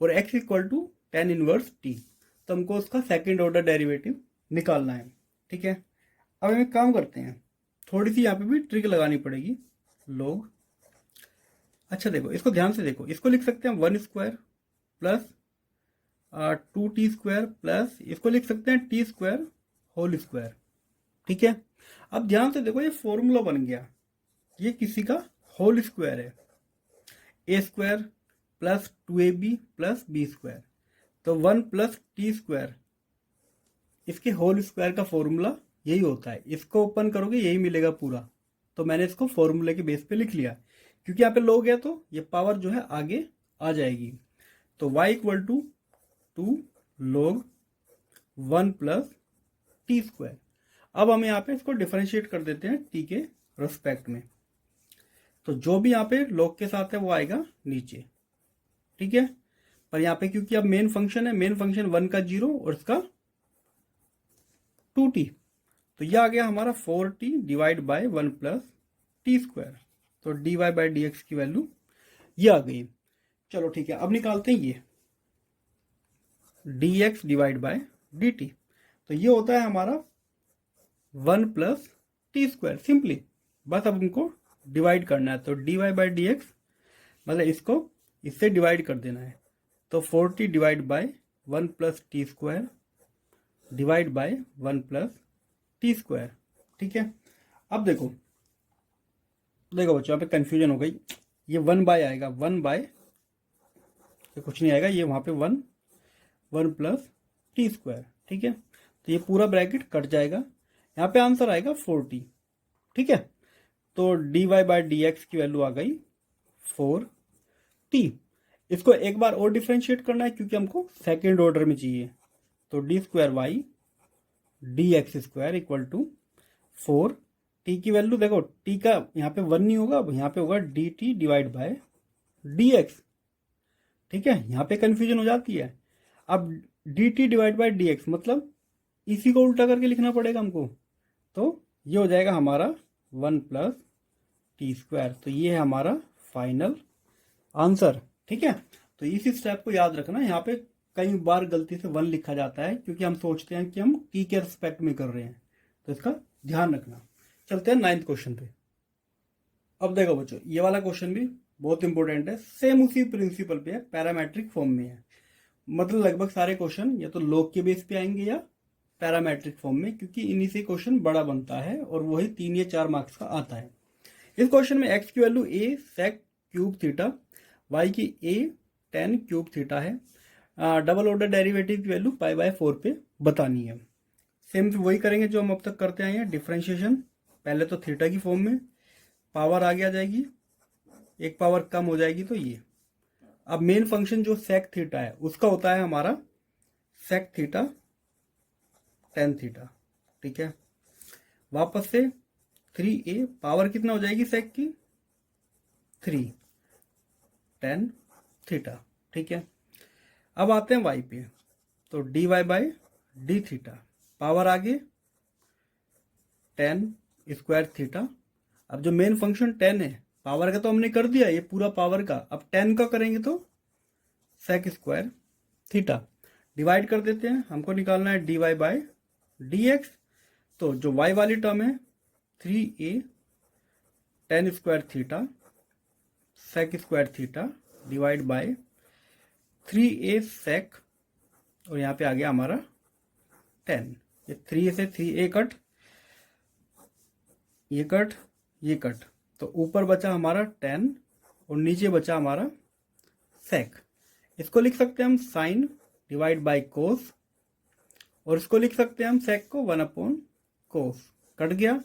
और x equal to tan inverse t, तो हमको उसका सेकेंड ऑर्डर डेरिवेटिव निकालना है। ठीक है, अब हम एक काम करते हैं, थोड़ी सी यहाँ पे भी ट्रिक लगानी पड़ेगी। लोग, अच्छा देखो इसको ध्यान से देखो, इसको लिख सकते हैं 1 square plus 2t square plus इसको लिख सकते हैं t स्क्वायर होल स्क्वायर। ठीक है, अब ध्यान से देखो, ये फॉर्मूला बन गया, ये किसी का होल स्क्वायर है, a square plus 2ab plus b square, तो 1 प्लस टी स्क्वायर, इसके होल स्क्वायर का फॉर्मूला यही होता है। इसको ओपन करोगे यही मिलेगा पूरा, तो मैंने इसको फॉर्मूले के बेस पे लिख लिया, क्योंकि यहाँ पे लोग है तो ये पावर जो है आगे आ जाएगी। तो y equal to 2 log 1 plus t square. अब हम यहाँ पे इसको डिफरेंशिएट कर देते हैं t के रेस्पेक्ट में, तो जो भी यहाँ पे log के साथ है वो आएगा नीचे। ठीक है, पर यहाँ पे क्योंकि अब मेन फंक्शन है, मेन फंक्शन 1 का 0 और इसका 2t, तो यह आ गया हमारा 4t divide by 1 plus t square, तो d y by d x की वैल्यू ये आ गई। चलो ठीक है, अब निकालते हैं ये D x divide by D t, तो ये होता है हमारा 1 प्लस टी स्क्वायर, सिंपली बस अब हमको डिवाइड करना है। तो dy बाई डी एक्स मतलब इसको इससे डिवाइड कर देना है। तो 40 divide by 1 plus t square divide by 1 plus t square. ठीक है, अब देखो बच्चों यहाँ पे कंफ्यूजन हो गई, ये 1 बाय आएगा, 1 बाय ये कुछ नहीं आएगा, ये वहाँ पे 1 प्लस टी स्क्वायर। ठीक है, तो ये पूरा ब्रैकेट कट जाएगा, यहाँ पे आंसर आएगा 40। ठीक है, तो d y by d x की वैल्यू आ गई 4t। इसको एक बार और डिफ्रेंशिएट करना है क्योंकि हमको सेकेंड ऑर्डर में चाहिए। तो d square y d x square equal to 4, t की वैल्यू देखो, टी का यहाँ पे 1 नहीं होगा, अब यहाँ पे होगा D t divide by d x. ठीक है, यहाँ पे कंफ्यूजन हो जाती है। अब d t divide by d x मतलब इसी को उल्टा करके लिखना पड़ेगा हमको। तो ये हो जाएगा हमारा 1 प्लस टी स्क्वायर। तो ये है हमारा फाइनल आंसर। ठीक है, तो इसी स्टेप को याद रखना। यहाँ पे कई बार गलती से 1 लिखा जाता है क्योंकि हम सोचते हैं कि हम टी के रिस्पेक्ट में कर रहे हैं, तो इसका ध्यान रखना। चलते हैं 9th क्वेश्चन पे। अब देखो बच्चों, ये वाला क्वेश्चन भी बहुत इंपॉर्टेंट है, सेम उसी प्रिंसिपल पे है, पैरामेट्रिक फॉर्म में है। मतलब लगभग सारे क्वेश्चन या तो लॉग के बेस पे आएंगे या पैरामेट्रिक फॉर्म में, क्योंकि इन्हीं से क्वेश्चन बड़ा बनता है और वही 3 या 4 मार्क्स का आता है। इस क्वेश्चन में एक्स की value a sec cube theta, y की a tan क्यूब थीटा है। डबल ऑर्डर डेरिवेटिव की वैल्यू पाई बाय 4 पे बतानी है। सेम वही करेंगे जो हम अब तक करते आए हैं, डिफरेंशिएशन। पहले तो थीटा की फॉर्म में पावर आगे आ जाएगी, एक पावर कम हो जाएगी, तो ये। अब मेन फंक्शन जो सेक थीटा है उसका होता है हमारा सेक थीटा टेन थीटा। ठीक है, वापस से 3a पावर कितना हो जाएगी सेक की 3 टेन थीटा। ठीक है, अब आते हैं y पे। तो dy by d theta, power आगे 10 स्क्वायर थीटा। अब जो मेन फंक्शन 10 है, पावर का तो हमने कर दिया, ये पूरा पावर का। अब 10 का करेंगे तो सेक स्क्वायर थीटा डिवाइड कर देते हैं। हमको निकालना है dy बाई डी एक्स। तो जो y वाली टर्म है 3a 10 square theta sec square theta divide by 3a sec, और यहाँ पे आ गया हमारा 10। ये 3 से 3a कट, ये कट, ये कट, तो ऊपर बचा हमारा 10 और नीचे बचा हमारा सेक। इसको लिख सकते हैं हम साइन डिवाइड बाय कोस, और इसको लिख सकते हैं हम सेक को 1 अपॉन कोस। कट गया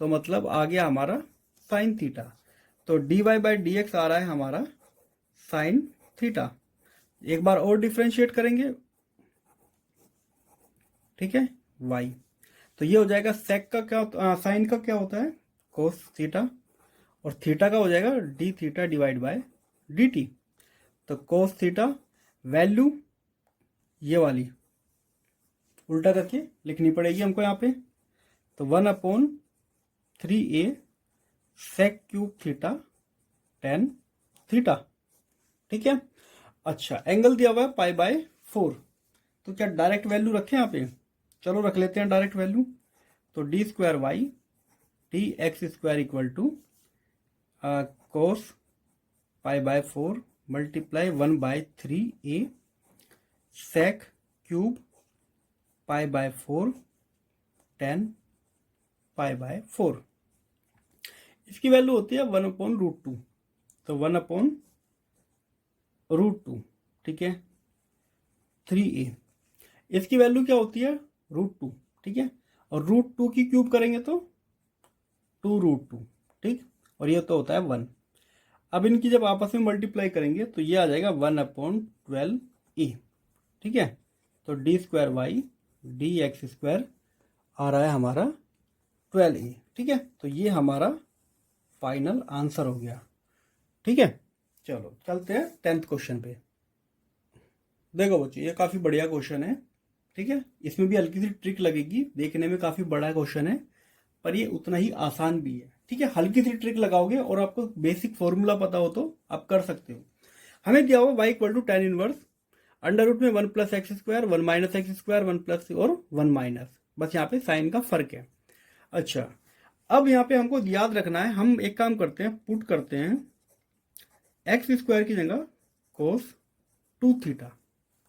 तो मतलब आ गया हमारा साइन थीटा। तो d y by d x आ रहा है हमारा साइन थीटा। एक बार और डिफ्रेंशिएट करेंगे, ठीक है, y। तो ये हो जाएगा सेक का क्या, साइन का क्या होता है कोस थीटा, और थीटा का हो जाएगा D theta divide by D t. तो कोस थीटा वैल्यू ये वाली उल्टा करके लिखनी पड़ेगी हमको यहाँ पे। तो 1 upon 3a sec cube theta tan theta. ठीक है, अच्छा एंगल दिया हुआ है पाई बाय 4, तो क्या डायरेक्ट वैल्यू रखें यहाँ पे? चलो रख लेते हैं डायरेक्ट वैल्यू। तो d square y d x square equal to cos pi by 4 multiply 1 by 3a sec cube pi by 4 10 pi by 4। इसकी वैल्यू होती है 1 अपॉन रूट 2। तो 1 अपॉन रूट 2, ठीक है, 3a। इसकी वैल्यू क्या होती है रूट 2, ठीक है, और रूट 2 की क्यूब करेंगे तो 2 रूट 2, ठीक, और ये तो होता है 1। अब इनकी जब आपस में मल्टीप्लाई करेंगे तो ये आ जाएगा 1 अपॉन 12a। ठीक है, तो d square y d x square आ रहा है हमारा 12a। ठीक है, तो ये हमारा फाइनल आंसर हो गया। ठीक है, चलो चलते हैं 10th क्वेश्चन पे। देखो बच्चों, ये काफ़ी बढ़िया क्वेश्चन है। ठीक है, इसमें भी हल्की सी ट्रिक लगेगी, देखने में काफ़ी बड़ा क्वेश्चन है पर ये उतना ही आसान भी है। ठीक है, हल्की सी ट्रिक लगाओगे और आपको बेसिक फॉर्मूला पता हो तो आप कर सकते हो। हमें दिया हुआ y equal to tan inverse under root में 1 plus x square 1 minus x square 1 plus और 1 माइनस, बस यहाँ पे साइन का फर्क है। अच्छा, अब यहाँ पे हमको याद रखना है, हम एक काम करते हैं, पुट करते हैं एक्स स्क्वायर की जगह कोस 2 थीटा।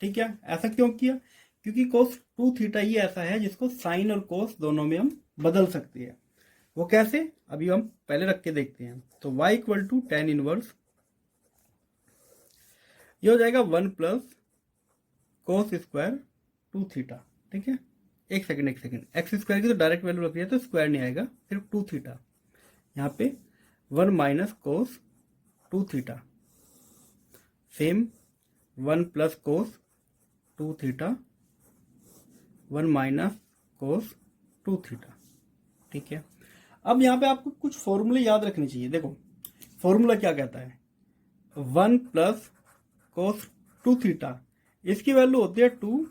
ठीक है, ऐसा क्यों किया? क्योंकि कोस 2 थीटा ही ऐसा है जिसको साइन और कोस दोनों में हम बदल सकते हैं। वो कैसे, अभी हम पहले रख के देखते हैं। तो y equal to tan inverse, ये हो जाएगा 1 प्लस कोस स्क्वायर 2 थीटा। ठीक है, एक सेकंड एक्स स्क्वायर की तो डायरेक्ट वैल्यू रख दिया तो स्क्वायर नहीं आएगा, सिर्फ 2 थीटा। यहाँ पे 1 minus cos 2 theta, same 1 plus cos 2 theta, 1 minus cos 2 theta. ठीक है, अब यहाँ पे आपको कुछ फॉर्मूले याद रखने चाहिए। देखो फॉर्मूला क्या कहता है, 1 प्लस कोस 2 थीटा, इसकी वैल्यू होती है 2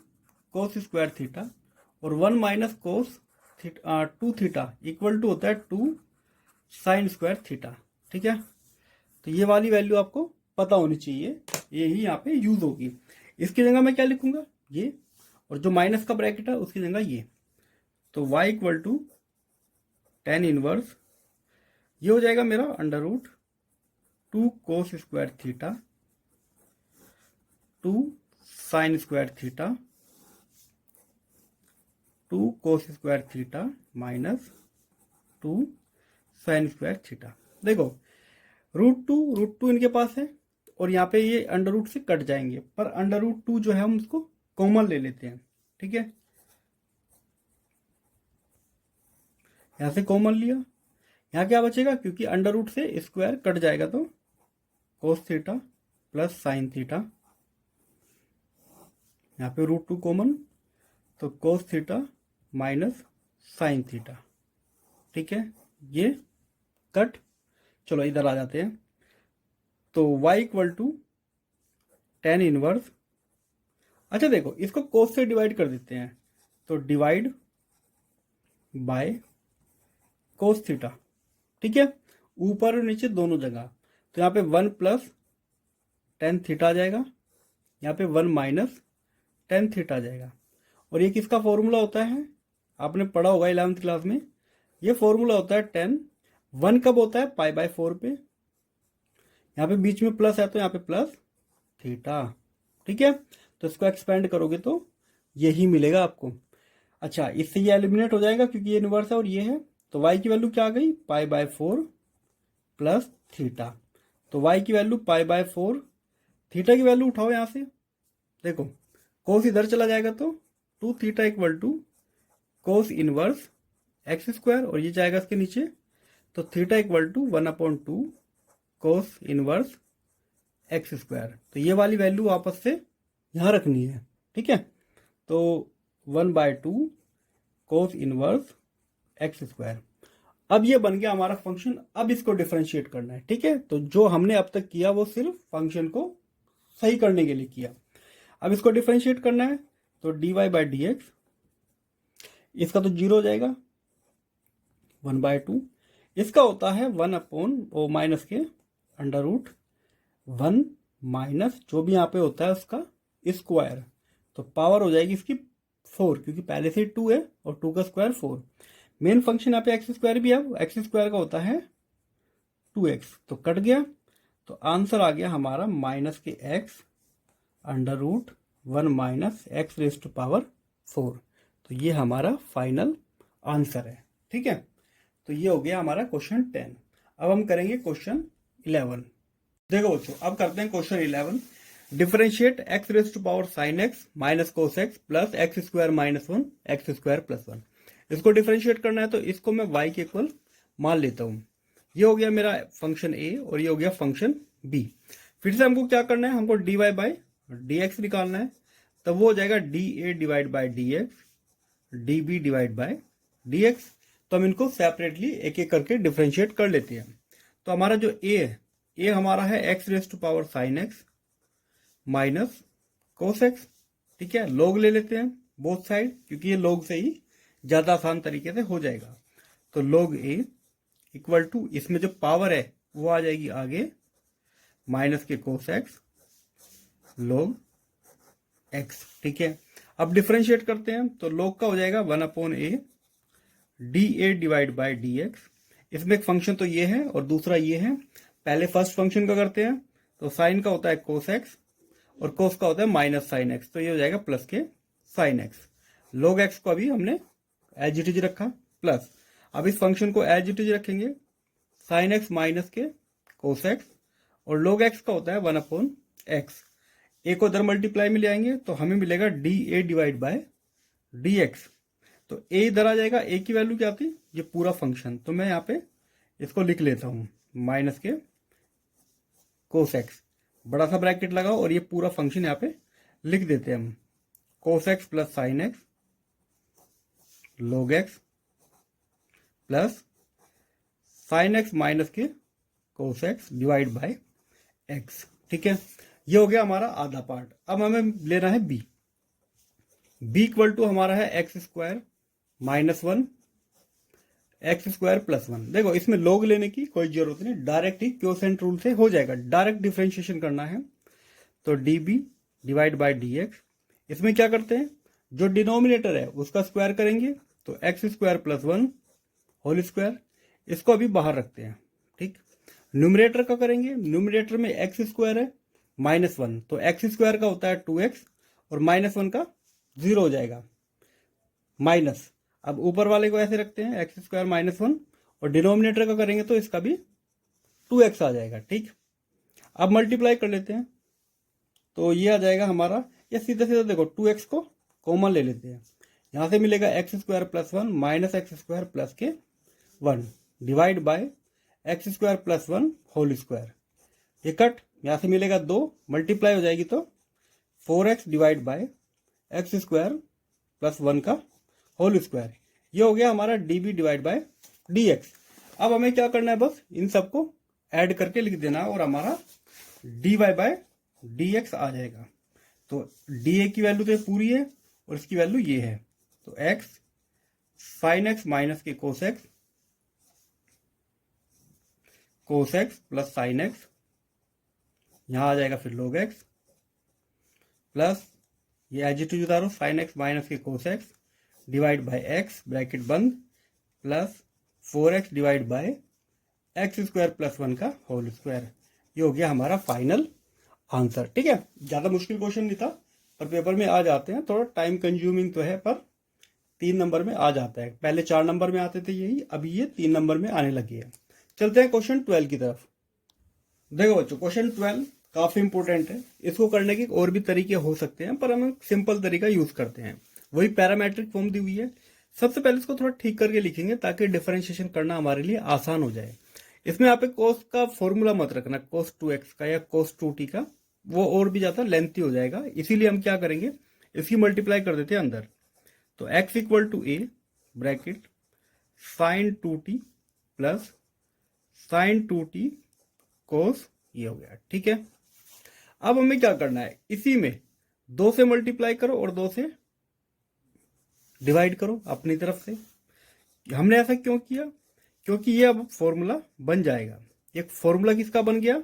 कोस स्क्वायर थीटा, और 1 minus cos 2 theta equal to होता है 2 साइन स्क्वायर थीटा। ठीक है, तो ये वाली वैल्यू आपको पता होनी चाहिए, यही यहाँ पे यूज होगी। इसकी जगह मैं क्या लिखूंगा, ये, और जो माइनस का ब्रैकेट है उसकी जगह ये। तो y equal to tan inverse, ये हो जाएगा मेरा under root 2 cos square theta 2 sine square theta 2 cos square theta minus 2 sine square theta. देखो रूट टू इनके पास है, और यहाँ पे ये अंडर रूट से कट जाएंगे, पर अंडर रूट 2 जो है हम उसको कॉमन ले लेते हैं। ठीक है, यहां से कॉमन लिया, यहाँ क्या बचेगा, क्योंकि अंडर रूट से स्क्वायर कट जाएगा तो cos theta plus sine theta, यहाँ पे रूट 2 कॉमन, तो cos theta minus sign theta. ठीक है, ये कट, चलो इधर आ जाते हैं। तो y equal to tan inverse, अच्छा देखो इसको कोस से डिवाइड कर देते हैं, तो डिवाइड बाय कोस थीटा। ठीक है, ऊपर और नीचे दोनों जगह, तो यहाँ पे 1 प्लस टेन थीटा आ जाएगा, यहाँ पे 1 माइनस टेन थीटा आ जाएगा। और ये किसका फॉर्मूला होता है, आपने पढ़ा होगा 11th क्लास में, ये फॉर्मूला होता है 10, 1 कब होता है, पाई बाय 4 पे, यहाँ पे बीच में प्लस है तो यहाँ पे प्लस थीटा। ठीक है, तो इसको एक्सपेंड करोगे तो यही मिलेगा आपको। अच्छा, इससे ये एलिमिनेट हो जाएगा क्योंकि ये इनवर्स है और ये है, तो y की वैल्यू क्या आ गई, पाई बाय 4 प्लस थीटा। तो y की वैल्यू पाई बाय 4, थीटा की वैल्यू उठाओ यहां से, देखो कोस इधर चला जाएगा तो 2 theta equal to cos inverse x square, और ये जाएगा इसके नीचे, तो theta equal to 1/2 cos inverse x square. तो ये वाली वैल्यू वापस से यहां रखनी है। ठीक है, तो 1/2 कोस इनवर्स एक्स स्क्वायर। अब ये बन गया हमारा फंक्शन, अब इसको डिफरेंशिएट करना है। ठीक है, तो जो हमने अब तक किया वो सिर्फ फंक्शन को सही करने के लिए किया, अब इसको डिफरेंशिएट करना है, तो dy/dx, इसका तो 0 हो जाएगा, 1/2, इसका होता है 1/, माइनस के अंडर रूट 1 माइनस जो भी यहाँ पे होता है उसका स्क्वायर, तो पावर हो जाएगी इसकी 4, क्योंकि पहले से 2 है और 2 का स्क्वायर 4। मेन फंक्शन यहाँ पे एक्स स्क्वायर भी है, एक्स स्क्वायर का होता है 2x, तो कट गया, तो आंसर आ गया हमारा माइनस के x under root 1 minus x raise to power 4। तो ये हमारा फाइनल आंसर है। ठीक है, तो ये हो गया हमारा क्वेश्चन 10। अब हम करेंगे क्वेश्चन 11। देखो बच्चों, अब करते हैं question 11। Differentiate x raise to power sine x minus cos x plus x square minus 1 x square plus 1। इसको डिफरेंशिएट करना है, तो इसको मैं y के इक्वल मान लेता हूं। ये हो गया मेरा फंक्शन a और ये हो गया फंक्शन b। फिर से हमको क्या करना है, हमको dy बाय dx निकालना है, तब वो हो जाएगा dA divide by dx dB divide by dx। तो हम इनको सेपरेटली एक एक करके डिफरेंशिएट कर लेते हैं। तो हमारा जो a है, a हमारा है x raise to power sine x minus cos x. ठीक है, लॉग ले लेते हैं बोथ साइड, क्योंकि ये लॉग से ही ज्यादा आसान तरीके से हो जाएगा। तो log a इक्वल टू, इसमें जो पावर है वो आ जाएगी आगे, माइनस के कोस एक्स log x। ठीक है, अब डिफरेंशिएट करते हैं, तो log का हो जाएगा 1/a dA divide by dx इसमें एक फंक्शन तो ये है और दूसरा ये है। पहले फर्स्ट फंक्शन का करते हैं, तो साइन का होता है कोस एक्स और कोस का होता है माइनस साइन एक्स, तो ये हो जाएगा प्लस के साइन एक्स। लॉग एक्स को अभी हमने एज इट इज रखा प्लस, अब इस फंक्शन को एज इट इज रखेंगे साइन एक्स माइनस के कोस एक्स, और लॉग एक्स का होता है 1/x। ए को इधर मल्टीप्लाई में ले आएंगे तो हमें मिलेगा D a divide by d x. तो ए इधर आ जाएगा, ए की वैल्यू क्या थी, ये पूरा फंक्शन, तो मैं यहाँ पे इसको लिख लेता हूं माइनस के कोस एक्स, बड़ा सा ब्रैकेट लगाओ और ये पूरा फंक्शन यहाँ पे लिख देते हैं हम, cos x plus sine x log x plus sine x minus के cos x divide by x. ठीक है, ये हो गया हमारा आधा पार्ट। अब हमें लेना है बी। बी इक्वल टू हमारा है x square minus 1 x square plus 1। देखो इसमें लॉग लेने की कोई जरूरत नहीं, डायरेक्ट ही क्वोशिएंट रूल से हो जाएगा, डायरेक्ट डिफरेंशिएशन करना है। तो d b divide by d x, इसमें क्या करते हैं, जो डिनोमिनेटर है उसका स्क्वायर करेंगे, तो x square plus 1 whole square, इसको अभी बाहर रखते हैं। ठीक, न्यूमरेटर का करेंगे, न्यूमरेटर में एक्स स्क्वायर है माइनस 1, तो एक्स स्क्वायर का होता है 2x और माइनस 1 का 0 हो जाएगा माइनस। अब ऊपर वाले को ऐसे रखते हैं एक्स स्क्वायर माइनस 1, और डिनोमिनेटर का करेंगे तो इसका भी 2x आ जाएगा। ठीक, अब मल्टीप्लाई कर लेते हैं, तो ये आ जाएगा हमारा, ये सीधा सीधा देखो 2x को कॉमन ले लेते हैं, यहां से मिलेगा x square plus 1 minus x square plus के 1 divide by x square plus 1 whole square. ये कट, यहां से मिलेगा 2, मल्टीप्लाई हो जाएगी तो 4x divide by x square plus 1 का होल स्क्वायर। ये हो गया हमारा d b divide by d x. अब हमें क्या करना है, बस इन सबको ऐड करके लिख देना और हमारा d y by d x आ जाएगा। तो डी ए की वैल्यू तो पूरी है और इसकी वैल्यू ये है, तो एक्स साइन एक्स माइनस के cos x plus sine x, यहां आ जाएगा फिर log x प्लस ये एज इट इज उतारो साइन एक्स माइनस के cos x divide by x bracket बंद plus 4x divide by x square plus 1 का होल स्क्वायर। ये हो गया हमारा फाइनल आंसर। ठीक है, ज्यादा मुश्किल क्वेश्चन नहीं था पर पेपर में आ जाते हैं, थोड़ा टाइम कंज्यूमिंग तो है पर 3 नंबर में आ जाता है। पहले 4 नंबर में आते थे यही, अभी ये 3 नंबर में आने लगी है। चलते हैं क्वेश्चन 12 की तरफ। देखो बच्चों, क्वेश्चन 12 काफी इंपॉर्टेंट है, इसको करने के और भी तरीके हो सकते हैं पर हम सिंपल तरीका यूज करते हैं। वही पैरामेट्रिक फॉर्म दी हुई है, सबसे पहले इसको थोड़ा ठीक करके लिखेंगे ताकि डिफरेंशिएशन करना हमारे लिए आसान हो जाए। इसमें यहाँ पे कोस का फॉर्मूला मत रखना, कोस 2x का या कोस 2t का, वो और भी ज्यादा लेंथी हो जाएगा। इसीलिए हम क्या करेंगे, इसकी मल्टीप्लाई कर देते हैं अंदर। तो x equal to a bracket sine 2t plus sine 2t cos, ये हो गया। ठीक है, अब हमें क्या करना है, इसी में 2 से मल्टीप्लाई करो और 2 से डिवाइड करो अपनी तरफ से। हमने ऐसा क्यों किया, क्योंकि ये अब फॉर्मूला बन जाएगा। एक फॉर्मूला किसका बन गया,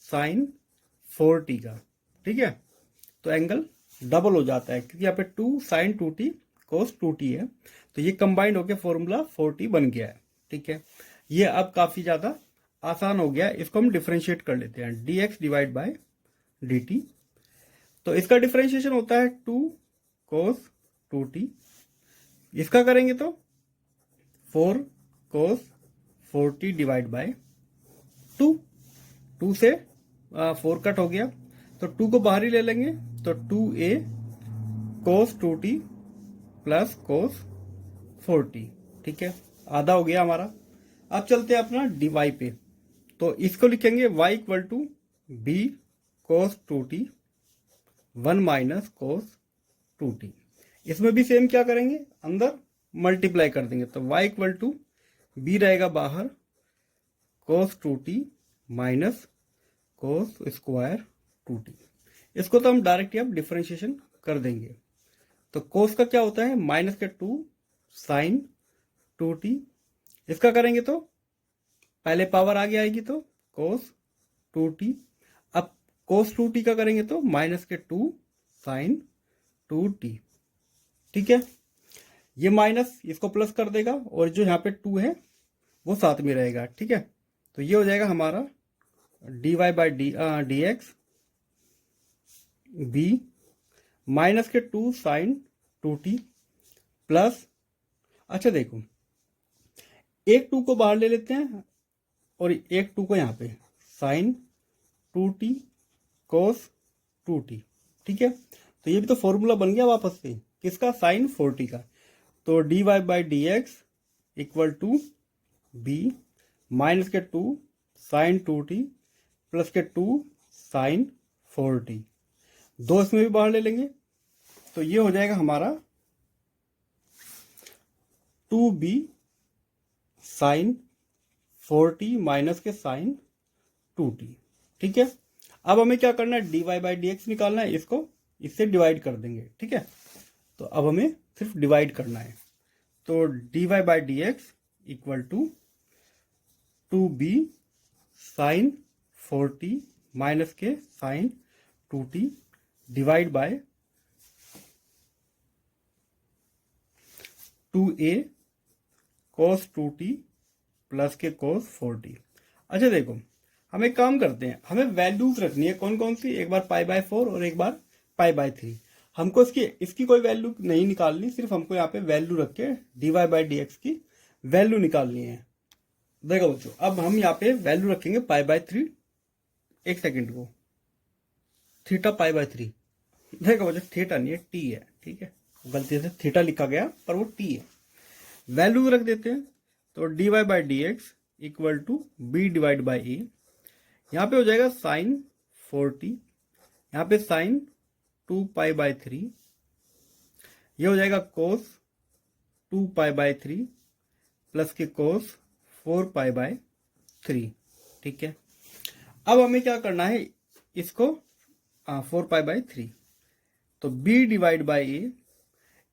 साइन 4t का। ठीक है, तो एंगल डबल हो जाता है क्योंकि यहाँ पे 2 साइन 2t कोस 2t है, तो ये कंबाइंड होकर फॉर्मूला 4t बन गया है। ठीक है, ये अब काफी ज्यादा आसान हो गया। इसको हम डिफरेंशिएट कर लेते हैं, dx डिवाइड बाय dt। तो इसका डिफरेंशिएशन होता है 2 कोस 2t, इसका करेंगे तो 4 कोस 4t डिवाइड बाय 2 से 4 कट हो गया, तो 2 को बाहर ही ले लेंगे, तो 2a कोस 2t प्लस कोस 4t। ठीक है, आधा हो गया हमारा। अब चलते हैं अपना dy पे, तो इसको लिखेंगे y equal to b cos 2t 1 minus cos 2t। इसमें भी सेम क्या करेंगे, अंदर मल्टीप्लाई कर देंगे, तो y इक्वल टू b रहेगा बाहर कोस 2t minus cos square 2t। इसको तो हम डायरेक्ट अब डिफरेंशिएशन कर देंगे। तो कोस का क्या होता है, माइनस के 2 साइन 2t, इसका करेंगे तो पहले पावर आगे आएगी तो कोस 2t। अब कोस 2t का करेंगे तो माइनस के 2 साइन 2t। ठीक है, ये माइनस इसको प्लस कर देगा और जो यहाँ पे 2 है वो साथ में रहेगा। ठीक है, तो ये हो जाएगा हमारा dy एक्स बी माइनस के 2 साइन 2t प्लस, अच्छा देखो एक 2 को बाहर ले लेते हैं और एक 2 को यहाँ पे साइन 2t कोस 2t। ठीक है, तो ये भी तो फॉर्मूला बन गया वापस से किसका, साइन 4t का। तो dy/dx equal to B minus के 2 साइन 2t प्लस के 2 साइन 4t, दो इसमें भी बाहर ले लेंगे तो ये हो जाएगा हमारा 2b साइन 4t माइनस के साइन 2t। ठीक है, अब हमें क्या करना है, dy/dx निकालना है, इसको इससे डिवाइड कर देंगे। ठीक है, तो अब हमें सिर्फ डिवाइड करना है। तो dy/dx equal to 2b sine 4t minus के sine 2t divide by 2a cos 2t plus के cos 4t। अच्छा देखो हम एक काम करते हैं, हमें वैल्यूज रखनी है कौन कौन सी, एक बार π/4 और एक बार π/3। हमको इसकी कोई वैल्यू नहीं निकालनी, सिर्फ हमको यहाँ पे वैल्यू रख के dy/dx की वैल्यू निकालनी है। देखो बच्चों अब हम यहाँ पे वैल्यू रखेंगे π/3, एक सेकेंड को थीटा π/3। देखो बच्चों थीटा नहीं है, टी है। ठीक है, गलती से थीटा लिखा गया पर वो टी है। वैल्यू रख देते हैं, तो dy/dx equal to b divide by a, यहाँ पे हो जाएगा साइन 4t, यहाँ पे साइन 2π/3, ये हो जाएगा कोस 2π/3 प्लस के कोस 4π/3। ठीक है, अब हमें क्या करना है, इसको 4π/3, तो b डिवाइड बाई ए,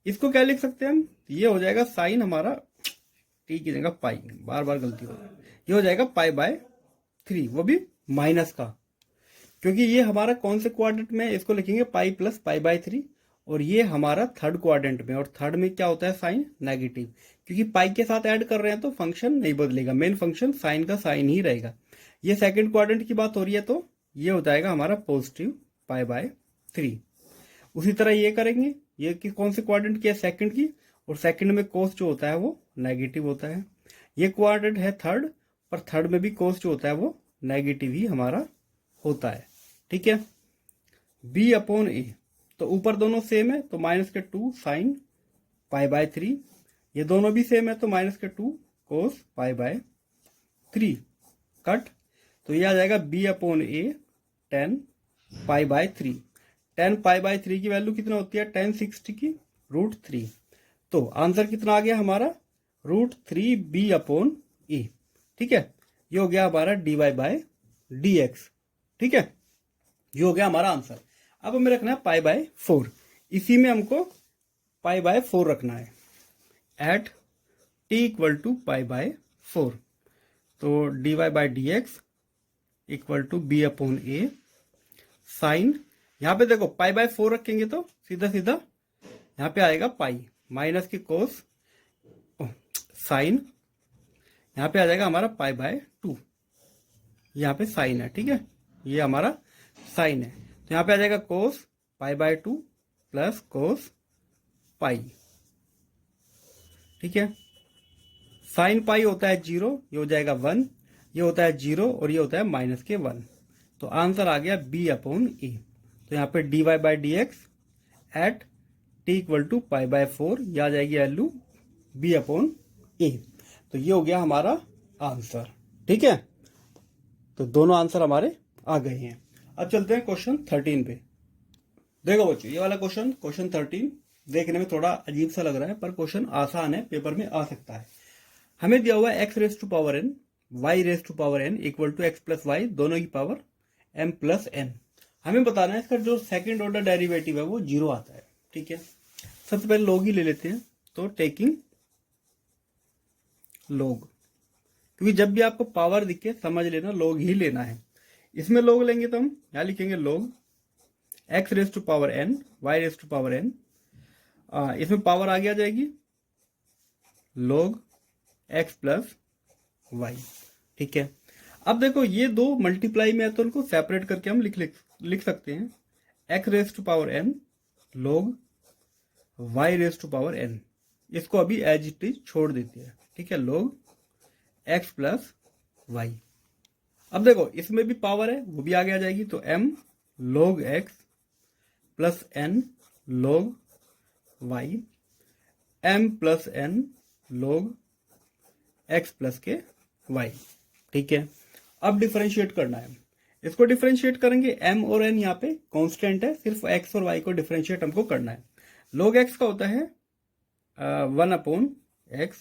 इसको क्या लिख सकते हैं हम, ये हो जाएगा साइन हमारा टी की जगह पाई, बार बार गलती हो रही है, ये हो जाएगा π/3, वो भी माइनस का, क्योंकि ये हमारा कौन से क्वाड्रेंट में, इसको लिखेंगे पाई प्लस π/3, और ये हमारा थर्ड क्वाड्रेंट में, और थर्ड में क्या होता है साइन नेगेटिव, क्योंकि पाई के साथ ऐड कर रहे हैं तो फंक्शन नहीं बदलेगा, मेन फंक्शन साइन का साइन ही रहेगा। ये सेकंड क्वाड्रेंट की बात हो रही है तो ये हो जाएगा हमारा पॉजिटिव π/3। उसी तरह ये करेंगे, ये कि कौन से क्वाड्रेंट की है, सेकंड की, और सेकंड में कोस जो होता है वो नेगेटिव होता है। ये क्वाड्रेंट है थर्ड, पर थर्ड में भी कोस जो होता है वो नेगेटिव ही हमारा होता है। ठीक है, b/a, तो ऊपर दोनों सेम है तो माइनस के 2 साइन π/3, ये दोनों भी सेम है तो माइनस के 2 कोस π/3 कट, तो ये आ जाएगा b/a 10 π/3। 10 π/3 की वैल्यू कितना होती है, 1060 की √3, तो आंसर कितना आ गया हमारा √3b/a। ठीक है, ये हो गया हमारा dy/dx। ठीक है, ये हो गया हमारा आंसर। अब हमें रखना है π/4, इसी में हमको π/4 रखना है एट t इक्वल टू π/4, तो dy/dx equal to b/a sign, यहाँ पे देखो π/4 रखेंगे तो सीधा सीधा यहाँ पे आएगा पाई माइनस की कोस साइन, यहाँ पे आ जाएगा हमारा π/2, यहाँ पे साइन है। ठीक है, ये हमारा साइन है, तो यहाँ पे आ जाएगा कोस π/2 प्लस कोस पाई। ठीक है, साइन पाई होता है 0, ये हो जाएगा 1, ये होता है 0 और ये होता है माइनस के 1, तो आंसर आ गया b/a। तो यहाँ पे dy/dx eight t equal to π/4, ये आ जाएगी वैल्यू b/a। तो ये हो गया हमारा आंसर। ठीक है, तो दोनों आंसर हमारे आ गए हैं। अब चलते हैं क्वेश्चन 13 पे। देखो बच्चों ये वाला क्वेश्चन 13 देखने में थोड़ा अजीब सा लग रहा है, पर क्वेश्चन आसान है, पेपर में आ सकता है। हमें दिया हुआ है x⁻n y⁻n equal to x plus y दोनों की पावर m प्लस n। हमें बताना है इसका जो सेकंड ऑर्डर डेरिवेटिव है वो 0 आता है। ठीक है, सबसे पहले लोग ही ले लेते हैं, तो टेकिंग लोग, क्योंकि जब भी आपको पावर दिखे समझ लेना लोग ही लेना है। इसमें लोग लेंगे तो हम यहाँ लिखेंगे लोग x⁻n y⁻n, इसमें पावर आगे आ जाएगी लोग x प्लस वाई। ठीक है, अब देखो ये दो मल्टीप्लाई में है तो उनको सेपरेट करके हम लिख सकते हैं x raise to power n log y raise to power n. इसको अभी एज इट इज छोड़ देते हैं। ठीक है, log एक्स प्लस वाई। अब देखो इसमें भी पावर है, वो भी आगे आ जाएगी, तो m log x plus n log y, m plus n log x plus के y। ठीक है, अब डिफरेंशिएट करना है, इसको डिफरेंशिएट करेंगे। m और n यहाँ पे कांस्टेंट है, सिर्फ x और y को डिफरेंशिएट हमको करना है। log x का होता है 1/x,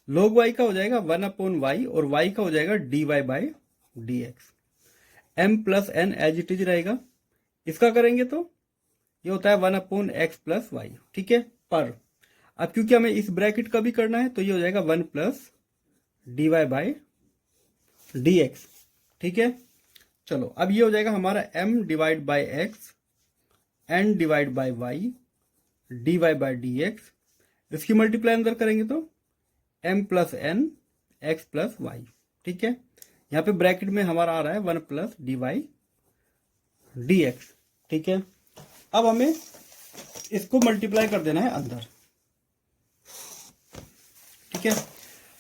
log y का हो जाएगा 1/y और y का हो जाएगा dy/dx। m plus n as it is रहेगा। इसका करेंगे तो ये होता है 1/x प्लस वाई। ठीक है, पर अब क्योंकि हमें इस ब्रैकेट का भी करना है तो ये हो जाएगा 1 प्लस dy/dx। ठीक है, चलो अब ये हो जाएगा हमारा m divide by x n divide by y dy/dx। इसकी मल्टीप्लाई अंदर करेंगे तो m plus n x plus y. ठीक है, यहाँ पे ब्रैकेट में हमारा आ रहा है 1 प्लस dy/dx। ठीक है, अब हमें इसको मल्टीप्लाई कर देना है अंदर। ठीक है,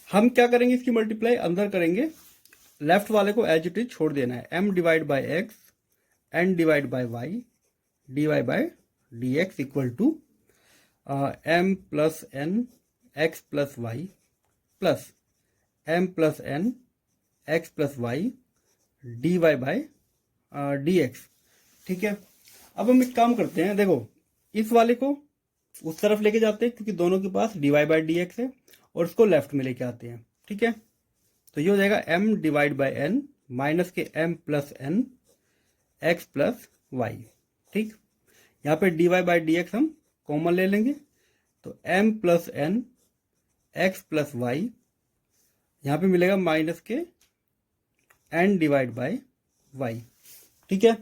हम क्या करेंगे, इसकी मल्टीप्लाई अंदर करेंगे, लेफ्ट वाले को एज इट इज छोड़ देना है। m divide by x n divide by y dy/dx equal to m plus n x plus y plus m plus n x plus y dy/dx। ठीक है, अब हम एक काम करते हैं, देखो इस वाले को उस तरफ लेके जाते हैं क्योंकि दोनों के पास dy/dx है, और इसको लेफ्ट में लेके आते हैं। ठीक है, तो ये हो जाएगा m divide by n minus के m plus n x plus y. ठीक, यहाँ पे dy/dx हम कॉमन ले लेंगे, तो m plus n x plus y, यहाँ पे मिलेगा माइनस के n डिवाइड बाई वाई। ठीक है,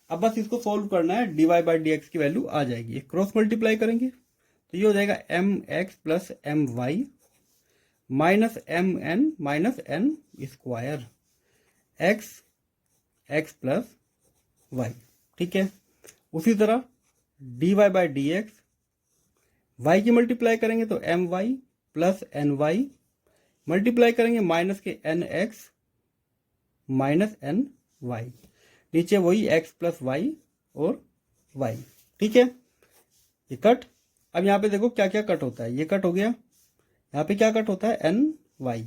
अब बस इसको सॉल्व करना है, dy/dx की वैल्यू आ जाएगी। क्रॉस मल्टीप्लाई करेंगे तो ये हो जाएगा mx plus m y minus m n minus n square x plus y. ठीक है, उसी तरह dy/dx, y की मल्टीप्लाई करेंगे तो m y plus n y, multiply करेंगे माइनस के n x minus n y, नीचे वही x प्लस वाई और y। ठीक है, ये कट। अब यहाँ पे देखो क्या क्या कट होता है, ये कट हो गया, यहाँ पे क्या कट होता है एन वाई,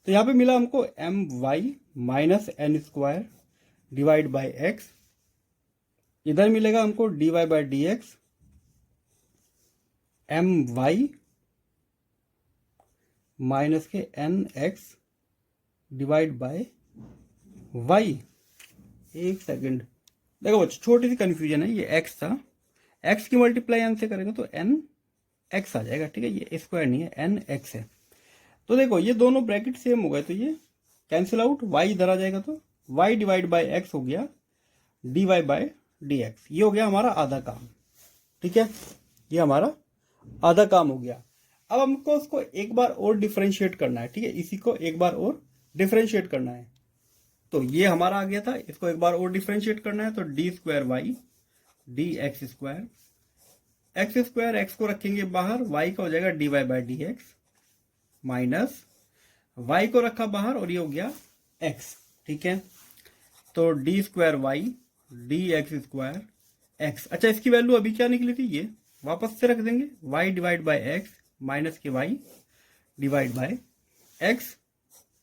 तो यहाँ पे मिला हमको m y minus n square divide by x, इधर मिलेगा हमको dy/dx एम वाई माइनस के n x divide by y. एक सेकंड, देखो बच्चों छोटी सी कंफ्यूजन है, ये x था, x की मल्टीप्लाई n से करेंगे तो n x आ जाएगा। ठीक है, ये स्क्वायर नहीं है, n x है। तो देखो ये दोनों ब्रैकेट सेम हो गए तो ये कैंसिल आउट, y इधर आ जाएगा तो y डिवाइड बाई एक्स हो गया dy/dx। ये हो गया हमारा आधा काम। ठीक है, ये हमारा आधा काम हो गया। अब हमको उसको एक बार और डिफरेंशिएट करना है। ठीक है, इसी को एक बार और डिफरेंशिएट करना है, तो ये हमारा आ गया था, इसको एक बार और डिफरेंशिएट करना है, तो d²y dx², x² को रखेंगे बाहर, y का हो जाएगा dy/dx माइनस y को रखा बाहर और ये हो गया x। ठीक है, तो d²y dx², x। अच्छा, इसकी वैल्यू अभी क्या निकली थी, ये वापस से रख देंगे, y divide by x minus के y डिवाइड बाई x,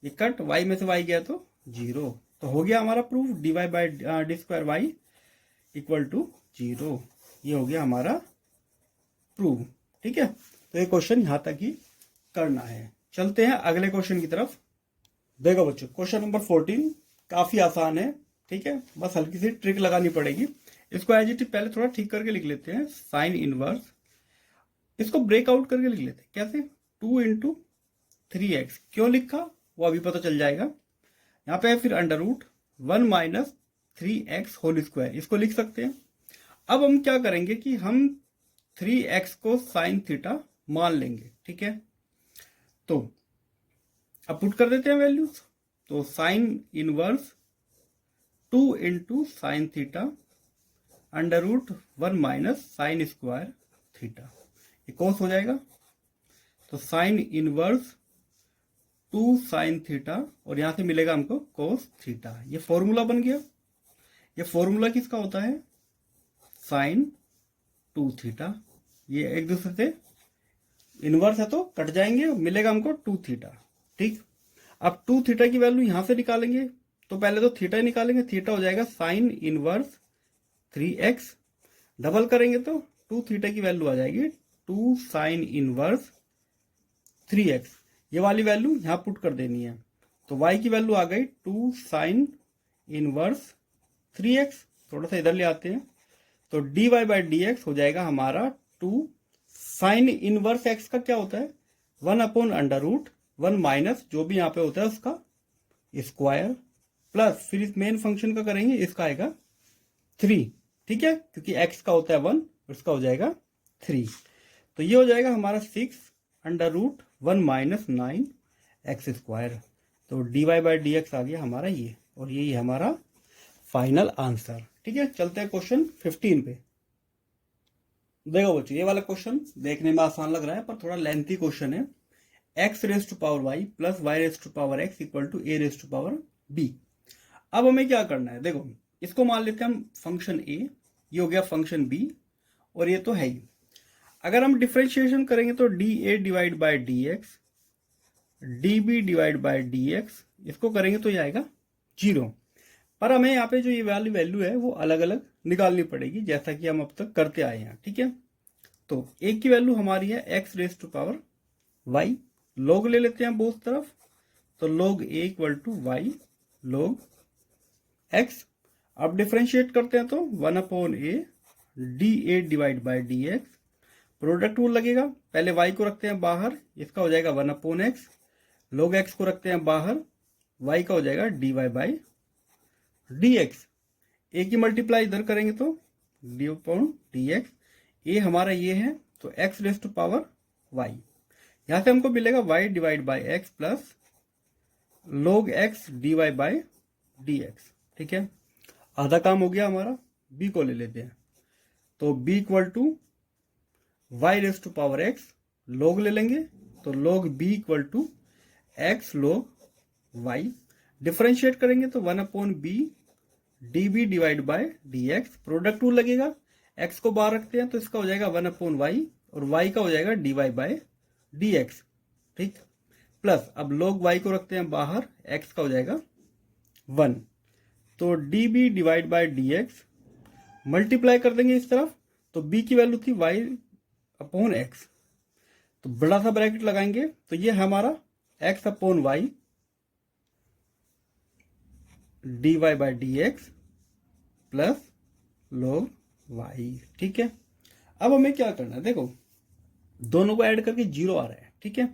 ये कट, y में से y गया तो 0, तो हो गया हमारा प्रूफ dy/d² इक्वल टू 0। ये हो गया हमारा प्रूफ। ठीक है, तो ये क्वेश्चन यहां तक ही करना है। चलते हैं अगले क्वेश्चन की तरफ। देखो बच्चों, क्वेश्चन नंबर 14 काफी आसान है। ठीक है, बस हल्की सी ट्रिक लगानी पड़ेगी। इसको एज इट इज पहले थोड़ा ठीक करके लिख लेते हैं, साइन इनवर्स, इसको ब्रेकआउट करके लिख लेते हैं। कैसे, 2 × 3x, क्यों लिखा वो अभी पता चल जाएगा। यहाँ पे फिर under root 1 minus 3x whole square, इसको लिख सकते हैं। अब हम क्या करेंगे कि हम 3x को साइन थीटा मान लेंगे। ठीक है, तो अब पुट कर देते हैं वैल्यूज। तो sine inverse 2 into sine theta under root 1 minus sine square theta, ये कोस हो जाएगा। तो साइन इनवर्स 2 साइन थीटा और यहां से मिलेगा हमको कोस थीटा। ये फॉर्मूला बन गया। ये फॉर्मूला किसका होता है? Sine 2 theta. ये एक दूसरे से इनवर्स है तो कट जाएंगे, मिलेगा हमको 2 थीटा। ठीक, अब 2 थीटा की वैल्यू यहां से निकालेंगे। तो पहले तो थीटा ही निकालेंगे। थीटा हो जाएगा साइन इनवर्स 3x, डबल करेंगे तो 2 थीटा की वैल्यू आ जाएगी 2 साइन इनवर्स 3x। ये वाली वैल्यू यहां पुट कर देनी है। तो y की वैल्यू आ गई 2 साइन इनवर्स 3x। थोड़ा सा इधर ले आते हैं। तो dy बाई डी एक्स हो जाएगा हमारा 2 साइन इनवर्स x का क्या होता है? 1 अपॉन अंडर रूट 1 माइनस जो भी यहां पे होता है उसका स्क्वायर, प्लस फिर इस मेन फंक्शन का करेंगे, इसका आएगा 3। ठीक है, क्योंकि x का होता है 1, उसका हो जाएगा 3। तो ये हो जाएगा हमारा 6 under root 1 minus 9 x square. तो dy बाई डी एक्स आ गया हमारा ये, और यही हमारा फाइनल आंसर। ठीक है, चलते हैं क्वेश्चन 15 पे। देखो बच्चों, ये वाला क्वेश्चन देखने में आसान लग रहा है पर थोड़ा लेंथी क्वेश्चन है। x raise to power y plus y raise to power x equal to a raise to power b। अब हमें क्या करना है? देखो, इसको मान लेते हैं हम फंक्शन a, ये हो गया फंक्शन b, और ये तो है ही। अगर हम डिफरेंशिएशन करेंगे तो dA divide by d x, dB divide by d x, इसको करेंगे तो ये आएगा 0। पर हमें यहाँ पे जो ये वाली वैल्यू है वो अलग अलग निकालनी पड़ेगी, जैसा कि हम अब तक करते आए हैं। ठीक है, तो एक की वैल्यू हमारी है x raise to power y, log ले लेते हैं बोथ तरफ। तो log a equal to y log x। अब डिफरेंशिएट करते हैं तो 1 upon a dA divide by d x, product rule लगेगा। पहले y को रखते हैं बाहर, इसका हो जाएगा 1 अपॉन एक्स। log x को रखते हैं बाहर, y का हो जाएगा dy by d x. A की मल्टीप्लाई इधर करेंगे तो d upon d x. A हमारा ये है तो x raise to power y, यहां से हमको मिलेगा y divide by x plus log x dy by d x. ठीक है, आधा काम हो गया हमारा। b को ले लेते हैं। तो b equal to y raise to power x, log ले लेंगे तो log b equal to x log y। Differentiate करेंगे तो 1 upon b dB divide by dx, product rule लगेगा। x को बाहर रखते हैं तो इसका हो जाएगा 1 अपॉन y, और y का हो जाएगा dy बाय dx। ठीक, प्लस अब log y को रखते हैं बाहर, x का हो जाएगा 1। तो dB divide by dx multiply कर देंगे इस तरफ। तो b की वैल्यू थी y अपॉन x, तो बड़ा सा ब्रैकेट लगाएंगे तो ये हमारा x upon y dy by d x plus log y। ठीक है, अब हमें क्या करना है? देखो, दोनों को ऐड करके 0 आ रहा है। ठीक है,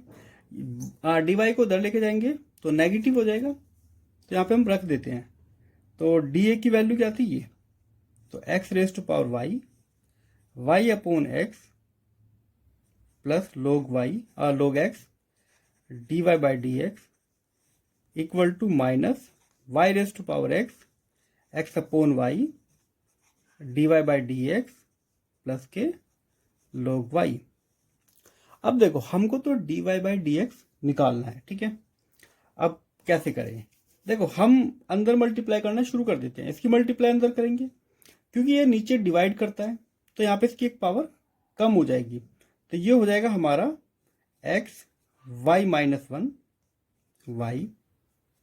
dy को इधर लेके जाएंगे तो नेगेटिव हो जाएगा, तो यहाँ पे हम रख देते हैं। तो dA की वैल्यू क्या थी? ये तो x raise to power y upon x plus log x dy by d x equal to minus y raise to power x upon y dy by d x plus के log y। अब देखो, हमको तो dy बाई डी एक्स निकालना है। ठीक है, अब कैसे करें? देखो, हम अंदर मल्टीप्लाई करना शुरू कर देते हैं। इसकी मल्टीप्लाई अंदर करेंगे क्योंकि ये नीचे डिवाइड करता है, तो यहाँ पे इसकी एक पावर कम हो जाएगी। तो ये हो जाएगा हमारा x y minus 1 y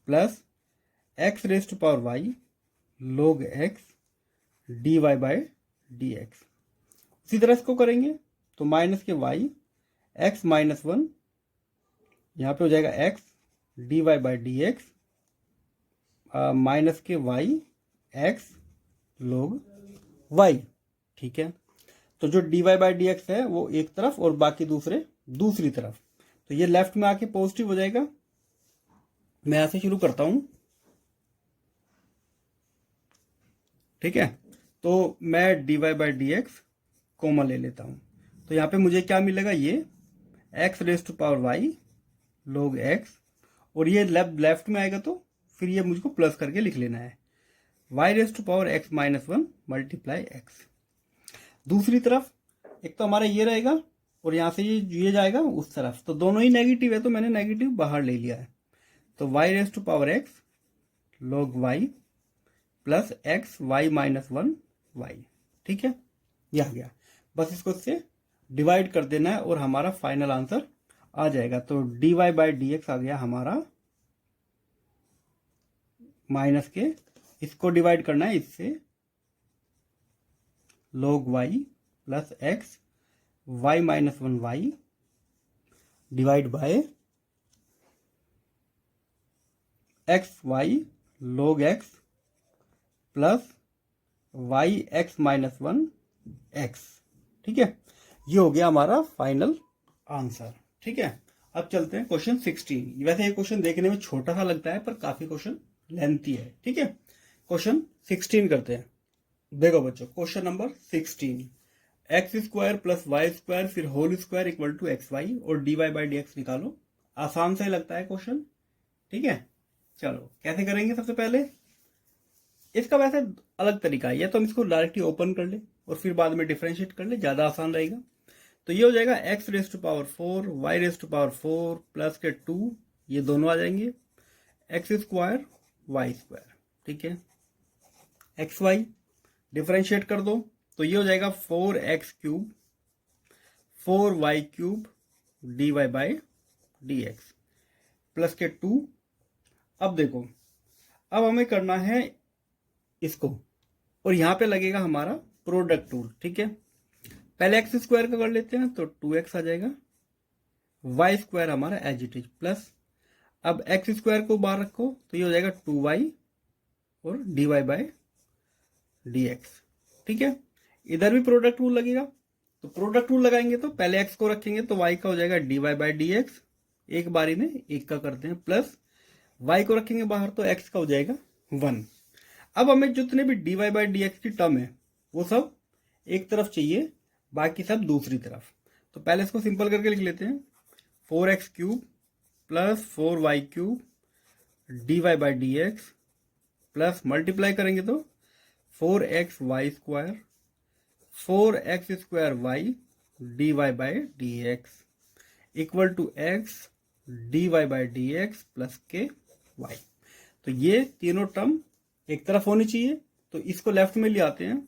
plus x raise to power y log x dy by d x. उसी तरह इसको करेंगे तो माइनस के y x माइनस 1, यहाँ पे हो जाएगा x dy by d x minus के y x log y। ठीक है, तो जो dy बाई डी एक्स है वो एक तरफ और बाकी दूसरी तरफ, तो ये लेफ्ट में आके पॉजिटिव हो जाएगा। मैं यहां से शुरू करता हूं। ठीक है, तो मैं dy by d x common ले लेता हूं। तो यहाँ पे मुझे क्या मिलेगा? ये x raise to power y log x, और ये लेफ्ट में आएगा तो फिर ये मुझको प्लस करके लिख लेना है, y raise to power x minus 1 multiply x। दूसरी तरफ एक तो हमारा ये रहेगा और यहाँ से ये जाएगा उस तरफ, तो दोनों ही नेगेटिव है तो मैंने नेगेटिव बाहर ले लिया है। तो y raise to power x log y plus x y minus 1 y। ठीक है, ये आ गया। बस इसको इससे डिवाइड कर देना है और हमारा फाइनल आंसर आ जाएगा। तो dy बाई डी एक्स आ गया हमारा माइनस के, इसको डिवाइड करना है इससे, log y plus x y minus 1 y divide by x y log x plus y x minus 1 x। ठीक है, ये हो गया हमारा फाइनल आंसर। ठीक है, अब चलते हैं क्वेश्चन 16। वैसे ये क्वेश्चन देखने में छोटा सा लगता है पर काफी क्वेश्चन लेंथी है। ठीक है, क्वेश्चन 16 करते हैं। देखो बच्चों, question number 16, x square plus y square फिर whole square equal to x y और d y by d x निकालो। आसान सा ही लगता है क्वेश्चन। ठीक है, चलो कैसे करेंगे। सबसे पहले इसका वैसे अलग तरीका है, या तो हम इसको डायरेक्टली ओपन कर ले और फिर बाद में डिफरेंशिएट कर ले, ज्यादा आसान रहेगा। तो ये हो जाएगा x raise to power 4 y raise to power 4 plus के 2, ये दोनों आ जाएंगे, एक्स स्क्वायर वाई स्क्वायर। ठीक है, एक्स वाई डिफरेंशिएट कर दो तो ये हो जाएगा 4x cube 4y cube d y by d x plus के 2। अब देखो, अब हमें करना है इसको और यहां पे लगेगा हमारा प्रोडक्ट टूल। ठीक है, पहले एक्स स्क्वायर का कर लेते हैं तो 2x आ जाएगा, वाई स्क्वायर हमारा एज इट इज प्लस, अब एक्स स्क्वायर को बाहर रखो तो ये हो जाएगा 2y और d y by d x. ठीक है, इधर भी प्रोडक्ट रूल लगेगा, तो प्रोडक्ट रूल लगाएंगे तो पहले एक्स को रखेंगे तो वाई का हो जाएगा d y by d x, एक बारी में एक का करते हैं, प्लस वाई को रखेंगे बाहर तो एक्स का हो जाएगा 1। अब हमें जितने भी d y by d x की टर्म है वो सब एक तरफ चाहिए, बाकी सब दूसरी तरफ। तो पहले इसको सिंपल करके लिख लेते हैं, 4x cube plus 4y cube d y by d x plus multiply करेंगे तो 4x y square 4x square y d y by d x equal to x d y by d x plus के वाई। तो ये तीनों टर्म एक तरफ होनी चाहिए, तो इसको लेफ्ट में ले आते हैं।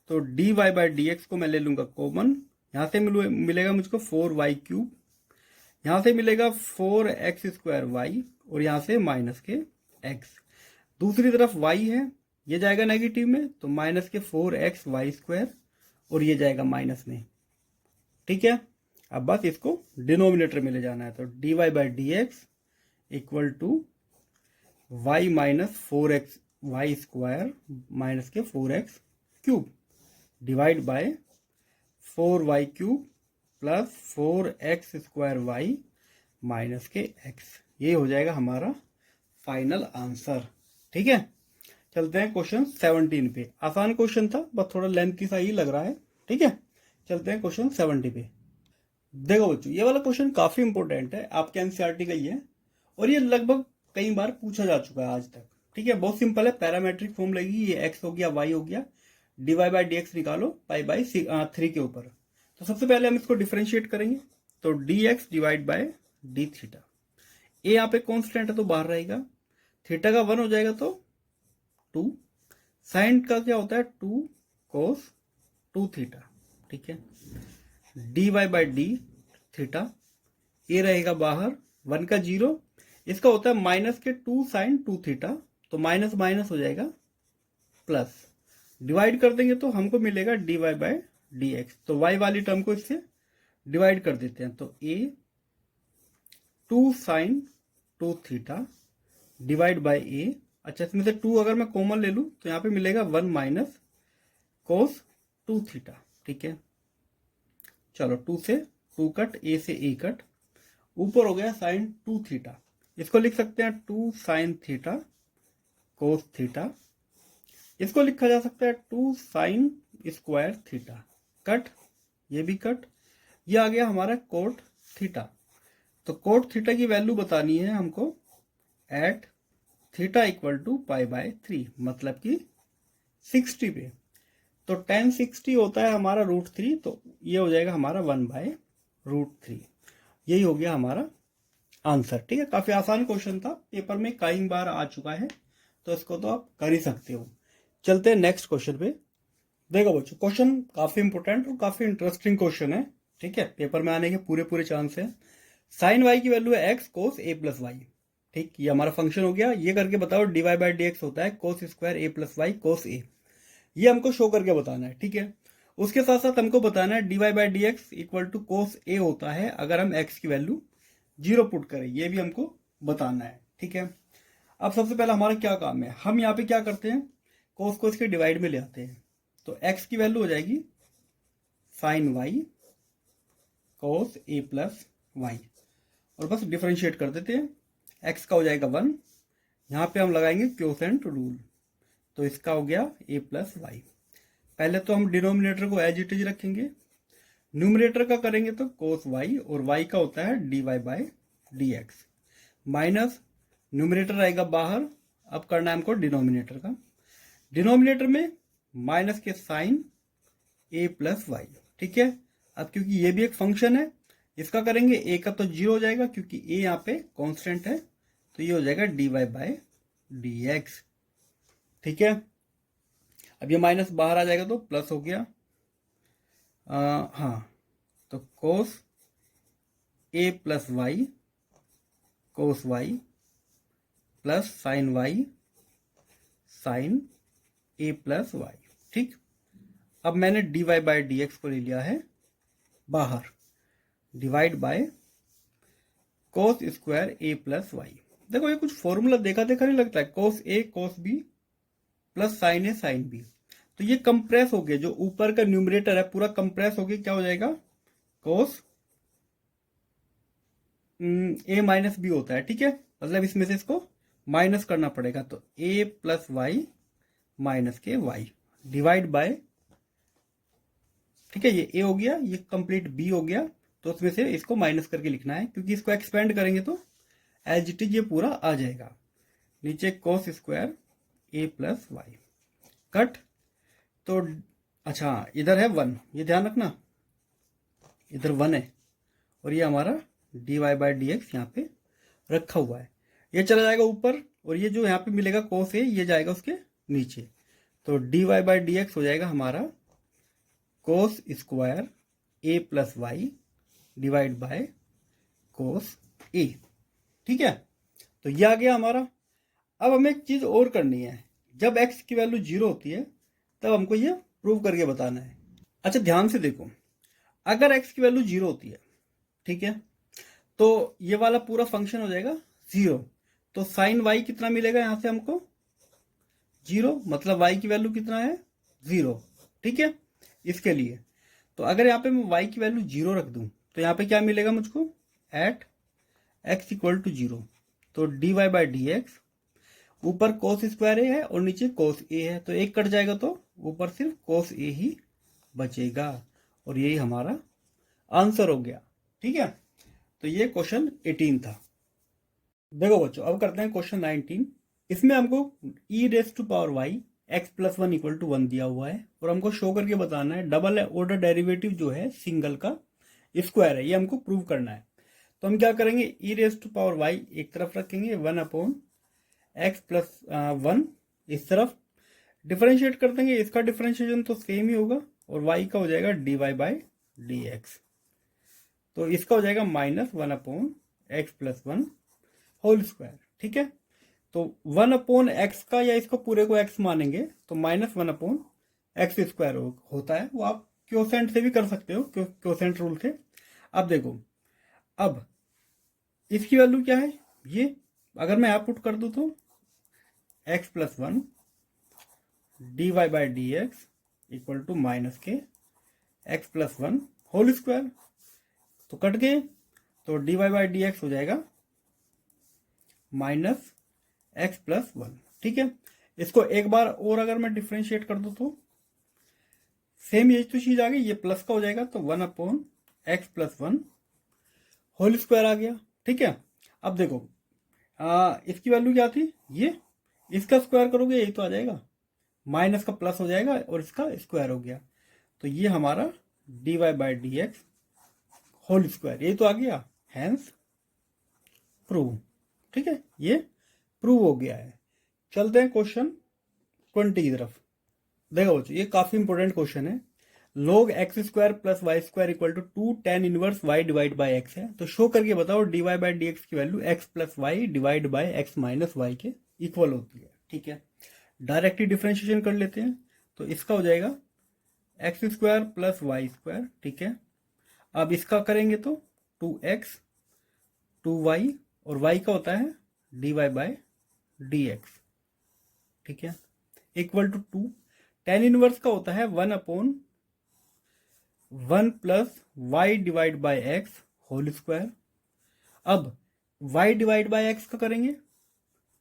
तो d y by d x को मैं ले लूंगा कॉमन, यहां से मिलेगा मुझको 4y क्यूब, यहां से मिलेगा 4x स्क्वायर वाई और यहां से माइनस के x। दूसरी तरफ y है, ये जाएगा नेगेटिव में तो माइनस के 4x वाई स्क्वायर और ये जाएगा माइनस में। ठीक है, अब बस इसको डिनोमिनेटर में ले जाना है, तो d y by d x equal to y minus 4x y square minus के 4x cube divide by 4y cube plus 4x square y minus के x। ये हो जाएगा हमारा फाइनल आंसर। ठीक है, चलते हैं क्वेश्चन 17 पे। आसान क्वेश्चन था बस थोड़ा लेंथी सा ही लग रहा है। ठीक है, चलते हैं क्वेश्चन 70 पे। देखो बच्चों, ये वाला क्वेश्चन काफी इंपॉर्टेंट है, आपके एनसीईआरटी का ही है और ये लगभग कई बार पूछा जा चुका है आज तक। ठीक है, बहुत सिंपल है, पैरामेट्रिक फॉर्म लगेगी, ये एक्स हो गया वाई हो गया, d y by d x निकालो पाई बाई 3 के ऊपर। तो सबसे पहले हम इसको डिफरेंशिएट करेंगे, तो d x divide by d theta, a यहाँ पे कॉन्स्टेंट है तो बाहर रहेगा, थीटा का 1 हो जाएगा तो 2, साइन का क्या होता है 2 कोस 2 थीटा। ठीक है, d y by d theta, a रहेगा बाहर, 1 का 0, इसका होता है माइनस के 2 साइन 2 थीटा, तो माइनस माइनस हो जाएगा प्लस, डिवाइड कर देंगे तो हमको मिलेगा d y by d x, तो वाई वाली टर्म को इससे डिवाइड कर देते हैं, तो a 2 sine 2 theta divide by a. अच्छा, इसमें से 2 अगर मैं कॉमन ले लूं तो यहाँ पे मिलेगा 1 माइनस कोस 2 थीटा। ठीक है, चलो 2 से 2 कट, ए से ए कट, ऊपर हो गया साइन 2 थीटा, इसको लिख सकते हैं 2 साइन थीटा कोस थीटा, इसको लिखा जा सकता है 2 साइन स्क्वायर थीटा, कट, ये भी कट, ये आ गया हमारा कोट थीटा। तो कोट थीटा की वैल्यू बतानी है हमको एट थीटा इक्वल टू π/3, मतलब कि 60 पे। तो tan 60 होता है हमारा √3, तो ये हो जाएगा हमारा 1/√3। यही हो गया हमारा आंसर। ठीक है, काफी आसान क्वेश्चन था, पेपर में कई बार आ चुका है, तो इसको तो आप कर ही सकते हो। चलते हैं नेक्स्ट क्वेश्चन पे। देखो बच्चों, क्वेश्चन काफी इंपोर्टेंट और काफी इंटरेस्टिंग क्वेश्चन है। ठीक है, पेपर में आने के पूरे पूरे चांस है। साइन वाई की वैल्यू है x cos a plus y. ठीक, ये हमारा फंक्शन हो गया। ये करके बताओ dy/dx होता है cos square a plus y cos a। ये हमको शो करके बताना है। ठीक है, उसके साथ साथ हमको बताना है dy/dx equal to cos a होता है अगर हम x की वैल्यू 0 पुट करें, ये भी हमको बताना है। ठीक है, अब सबसे पहले हमारा क्या काम है, हम यहाँ पे क्या करते हैं, cos को इसके डिवाइड में ले आते हैं। तो x की वैल्यू हो जाएगी sine y cos a plus y, और बस डिफरेंशिएट कर देते हैं। x का हो जाएगा 1, यहाँ पे हम लगाएंगे क्वोशेंट रूल, तो इसका हो गया a प्लस वाई। पहले तो हम डिनोमिनेटर को एज इट इज रखेंगे, न्यूमरेटर का करेंगे तो cos y, और y का होता है dy/dx, माइनस न्यूमरेटर आएगा बाहर। अब करना है हमको डिनोमिनेटर का, डिनोमिनेटर में माइनस के साइन a प्लस वाई। ठीक है, अब क्योंकि ये भी एक फंक्शन है, इसका करेंगे a का तो 0 हो जाएगा क्योंकि a यहाँ पे कांस्टेंट है, तो ये हो जाएगा dy/dx। ठीक है, अब ये माइनस बाहर आ जाएगा तो प्लस हो गया। हाँ, तो cos a plus y cos y plus sine y sine a plus y. ठीक, अब मैंने dy/dx को ले लिया है बाहर, divide by cos square a plus y. देखो ये कुछ फॉर्मूला देखा देखा नहीं लगता है, cos a cos b plus sine a sine b। तो ये कंप्रेस हो गया, जो ऊपर का न्यूमरेटर है पूरा कंप्रेस हो गया, क्या हो जाएगा cos a माइनस b होता है। ठीक है, मतलब इसमें से इसको माइनस करना पड़ेगा, तो a प्लस वाई माइनस के वाई डिवाइड बाय, ठीक है, ये a हो गया, ये कंप्लीट b हो गया, तो उसमें से इसको माइनस करके लिखना है, क्योंकि इसको एक्सपेंड करेंगे तो एज इट इज ये पूरा आ जाएगा। नीचे cos square a plus y cut, तो अच्छा इधर है 1, ये ध्यान रखना, इधर 1 है, और ये हमारा dy/dx यहाँ पे रखा हुआ है, ये चला जाएगा ऊपर, और ये जो यहाँ पे मिलेगा cos a, ये जाएगा उसके नीचे, तो dy/dx हो जाएगा हमारा cos square a plus y divide by cos a। ठीक है, तो ये आ गया हमारा। अब हमें एक चीज और करनी है, जब x की वैल्यू 0 होती है तब हमको ये प्रूव करके बताना है। अच्छा ध्यान से देखो, अगर x की वैल्यू 0 होती है, ठीक है, तो ये वाला पूरा फंक्शन हो जाएगा 0, तो साइन y कितना मिलेगा यहां से हमको 0, मतलब y की वैल्यू कितना है 0। ठीक है, इसके लिए तो अगर यहाँ पे मैं y की वैल्यू 0 रख दूं, तो यहाँ पे क्या मिलेगा मुझको, एट x इक्वल टू 0, तो dy/dx ऊपर cos स्क्वायर a है और नीचे cos a है, तो एक कट जाएगा तो ऊपर सिर्फ cos a ही बचेगा, और यही हमारा आंसर हो गया। ठीक है, तो ये क्वेश्चन 18 था। देखो बच्चों, अब करते हैं क्वेश्चन 19। इसमें हमको e⁻y x plus 1 equal to 1 दिया हुआ है, और हमको शो करके बताना है डबल ऑर्डर डेरिवेटिव जो है सिंगल का स्क्वायर है, ये हमको प्रूव करना है। तो हम क्या करेंगे, e⁻y एक तरफ रखेंगे, 1/x प्लस 1 इस तरफ डिफरेंशिएट कर देंगे, इसका डिफरेंशिएशन तो सेम ही होगा, और y का हो जाएगा dy/dx, तो इसका हो जाएगा -1/x प्लस 1 होल स्क्वायर। ठीक है, तो 1/x का, या इसको पूरे को x मानेंगे तो -1/x स्क्वायर होता है, वो आप क्वोशेंट से भी कर सकते हो, क्वोशेंट रूल से। अब देखो, अब इसकी वैल्यू क्या है, ये अगर मैं यहाँ पुट कर दूं तो x plus 1 dy/dx equal to minus के x प्लस 1 होल स्क्वायर, तो कट गए, तो dy/dx हो जाएगा माइनस x प्लस 1। ठीक है, इसको एक बार और अगर मैं डिफ्रेंशिएट कर दूं तो सेम ये तो चीज आ गई, ये प्लस का हो जाएगा, तो 1/x प्लस 1 होल स्क्वायर आ गया। ठीक है, अब देखो इसकी वैल्यू क्या थी, ये इसका स्क्वायर करोगे यही तो आ जाएगा, माइनस का प्लस हो जाएगा और इसका स्क्वायर हो गया, तो ये हमारा dy by d x whole square यही तो आ गया, हैंस प्रूव। ठीक है, ये प्रूव हो गया है। चलते हैं क्वेश्चन 20 की तरफ। देखो बच्चों, ये काफी इंपॉर्टेंट क्वेश्चन है। log x square plus y square equal to 2 tan inverse y divide by x है, तो शो करके बताओ d y by d x की value x plus y divide by x minus y के इक्वल होती है। ठीक है, डायरेक्टली डिफरेंशिएशन कर लेते हैं, तो इसका हो जाएगा x square plus y square. ठीक है, अब इसका करेंगे तो 2x 2y और y का होता है dy बाय डी एक्स। ठीक है, इक्वल टू 2 tan इनवर्स का होता है 1/1 plus y divide by x whole square. अब y डिवाइड बाई एक्स का करेंगे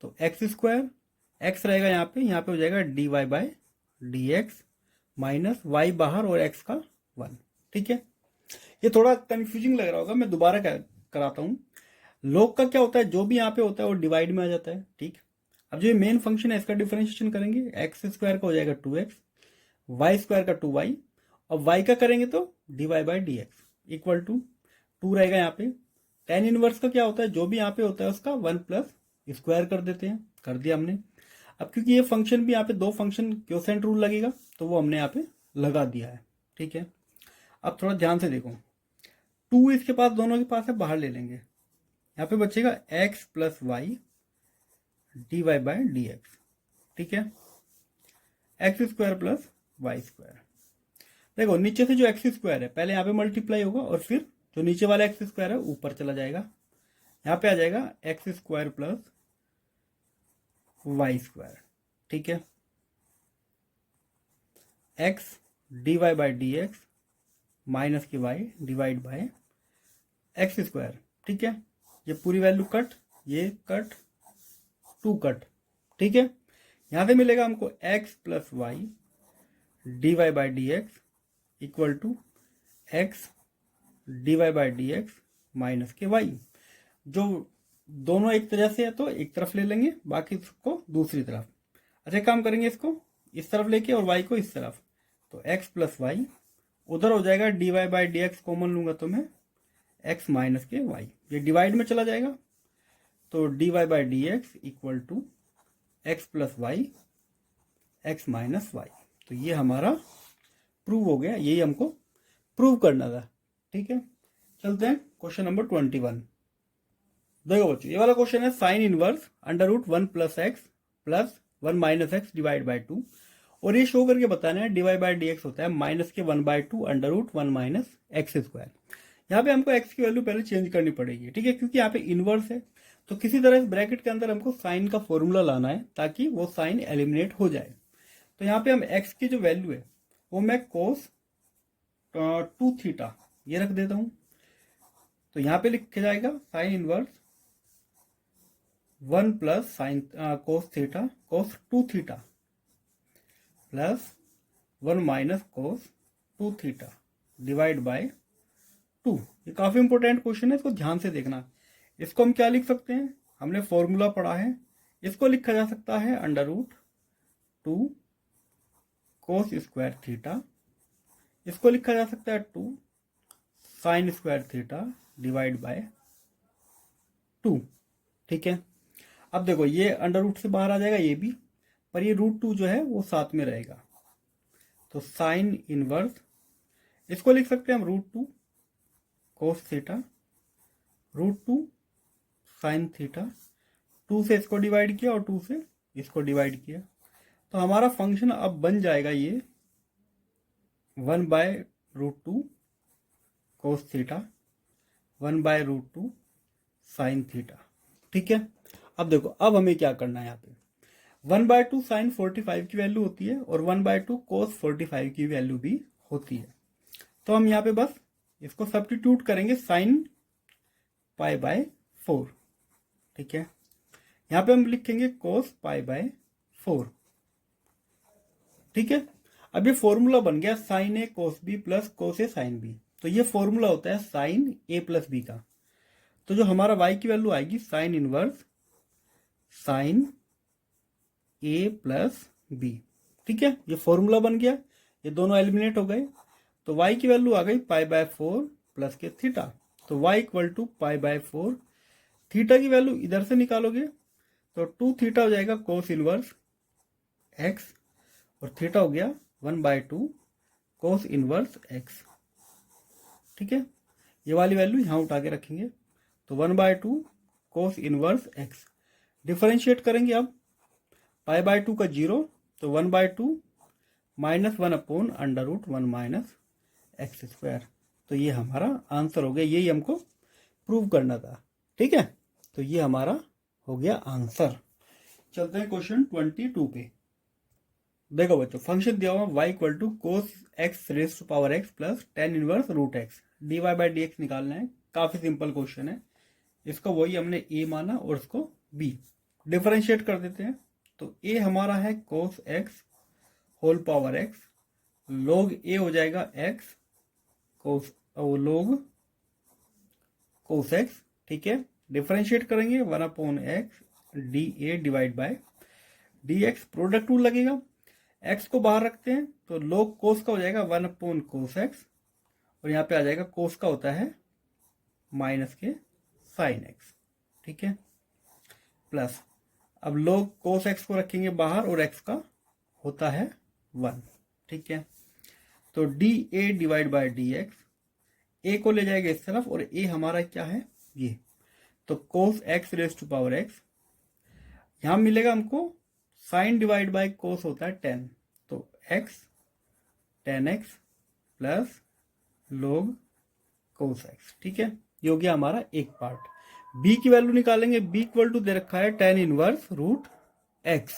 तो एक्स स्क्वायर, एक्स रहेगा यहाँ पे हो जाएगा dy by d x minus y बाहर और x का 1। ठीक है, ये थोड़ा कंफ्यूजिंग लग रहा होगा, मैं दोबारा कराता हूँ। log का क्या होता है, जो भी यहाँ पे होता है वो डिवाइड में आ जाता है। ठीक, अब जो मेन फंक्शन है इसका डिफरेंशिएशन करेंगे, एक्स स्क्वायर का हो जाएगा 2x, वाई स्क्वायर का 2y, और y का करेंगे तो dy by d x equal to 2 रहेगा यहाँ पे। tan इनवर्स का क्या होता है, जो भी यहाँ पे होता है उसका 1 प्लस स्क्वायर कर देते हैं, कर दिया हमने। अब क्योंकि ये फंक्शन भी यहाँ पे दो फंक्शन क्वोशिएंट रूल लगेगा तो वो हमने यहाँ पे लगा दिया है। ठीक है, अब थोड़ा ध्यान से देखो, 2 इसके पास दोनों के पास है, बाहर ले लेंगे, यहाँ पे बचेगा x plus y d y by d x. ठीक है, x square plus y square. देखो नीचे से जो एक्स स्क्वायर है पहले यहाँ पे मल्टीप्लाई होगा और फिर जो नीचे वाला एक्स स्क्वायर है ऊपर चला जाएगा, यहाँ पे आ जाएगा x square plus y square. ठीक है, x d y by d x minus की y divide by x square. ठीक है, ये पूरी वैल्यू कट, ये कट, 2 कट। ठीक है, यहां से मिलेगा हमको x plus y d y by d x equal to x d y by d x minus के वाई। जो दोनों एक तरह से है तो एक तरफ ले लेंगे, बाकी इसको दूसरी तरफ। अच्छा काम करेंगे, इसको इस तरफ लेके और y को इस तरफ, तो x प्लस वाई उधर हो जाएगा d y by d x, common लूंगा तो मैं x माइनस के y, ये डिवाइड में चला जाएगा, तो d y by d x equal to x plus y x minus y. तो ये हमारा प्रूव हो गया, यही हमको प्रूव करना था। ठीक है, चलते हैं क्वेश्चन नंबर 21। देखो बच्चों, ये वाला क्वेश्चन है sine inverse under root 1 plus x plus 1 minus x divide by 2, और ये शो करके बताना है d y by d x होता है माइनस के 1/2 under root 1 minus x square. यहाँ पे हमको एक्स की वैल्यू पहले चेंज करनी पड़ेगी। ठीक है, क्योंकि यहाँ पे इनवर्स है, तो किसी तरह इस ब्रैकेट के अंदर हमको साइन का फॉर्मूला लाना है ताकि वो साइन एलिमिनेट हो जाए। तो यहाँ पे हम एक्स की जो वैल्यू है वो मैं कोस 2 थीटा ये रख देता हूं, तो यहाँ पे लिखा जाएगा sine inverse 1 plus sine cos theta cos 2 theta plus 1 minus cos 2 theta divide by 2। ये काफी इंपॉर्टेंट क्वेश्चन है, इसको ध्यान से देखना। इसको हम क्या लिख सकते हैं, हमने फॉर्मूला पढ़ा है, इसको लिखा जा सकता है under root 2 cos square theta, इसको लिखा जा सकता है 2 sine square theta divide by 2। ठीक है, अब देखो ये अंडर रूट से बाहर आ जाएगा ये भी, पर ये रूट 2 जो है वो साथ में रहेगा, तो साइन इनवर्स इसको लिख सकते हैं हम root 2 cos theta root 2 sine theta, 2 से इसको डिवाइड किया और 2 से इसको डिवाइड किया, तो हमारा फंक्शन अब बन जाएगा ये 1 by root 2 cos theta 1 by root 2 sine theta. ठीक है, अब देखो अब हमें क्या करना है, यहाँ पे 1/2 साइन 45 की वैल्यू होती है और 1/2 कोस 45 की वैल्यू भी होती है, तो हम यहाँ पे बस इसको सब्स्टिट्यूट करेंगे साइन पाई बाय 4। ठीक है, यहाँ पे हम लिखेंगे कोस पाई बाय 4। ठीक है, अब ये फॉर्मूला बन गया साइन ए कोस बी प्लस कोस ए साइन बी, तो ये फॉर्मूला होता है साइन ए प्लस बी का। तो जो हमारा y की वैल्यू आएगी साइन इनवर्स साइन ए प्लस बी। ठीक है, ये फॉर्मूला बन गया, ये दोनों एलिमिनेट हो गए। तो y की वैल्यू आ गई π/4 प्लस के थीटा। तो y इक्वल टू π/4, थीटा की वैल्यू इधर से निकालोगे तो 2 थीटा हो जाएगा कोस इनवर्स x, और थीटा हो गया 1/2 कोस इनवर्स x। ठीक है, ये वाली वैल्यू यहां उठा के रखेंगे, तो 1/2 कोस इनवर्स x। डिफरेंशिएट करेंगे अब, π/2 का 0, तो 1/2 -1/√1 माइनस एक्स स्क्वायर। तो ये हमारा आंसर हो गया, यही हमको प्रूव करना था। ठीक है, तो ये हमारा हो गया आंसर। चलते हैं क्वेश्चन 22 पे। देखो बच्चों, फंक्शन दिया हुआ y equal to cos x raise to power x plus tan inverse root x, dy/dx निकालना है। काफी सिंपल क्वेश्चन है, इसको वही हमने a माना और इसको b। डिफरेंशिएट कर देते हैं, तो a हमारा है cos x whole power x, log a हो जाएगा x कोस log कोस x। ठीक है, डिफरेंशिएट करेंगे 1/x dA divide by dx, product rule लगेगा, x को बाहर रखते हैं तो log कोस का हो जाएगा 1/cos x, और यहाँ पे आ जाएगा कोस का होता है माइनस के साइन x। ठीक है, प्लस अब log cos x को रखेंगे बाहर और x का होता है 1। ठीक है, तो dA divide by dx, a को ले जाएगा इस तरफ और a हमारा क्या है ये, तो cos x raise to power x। यहां मिलेगा हमको साइन डिवाइड बाय कोस होता है 10, तो x tan x plus log cos x। ठीक है, ये हो गया हमारा एक पार्ट। b की वैल्यू निकालेंगे, b इक्वल टू दे रखा है tan इनवर्स रूट x।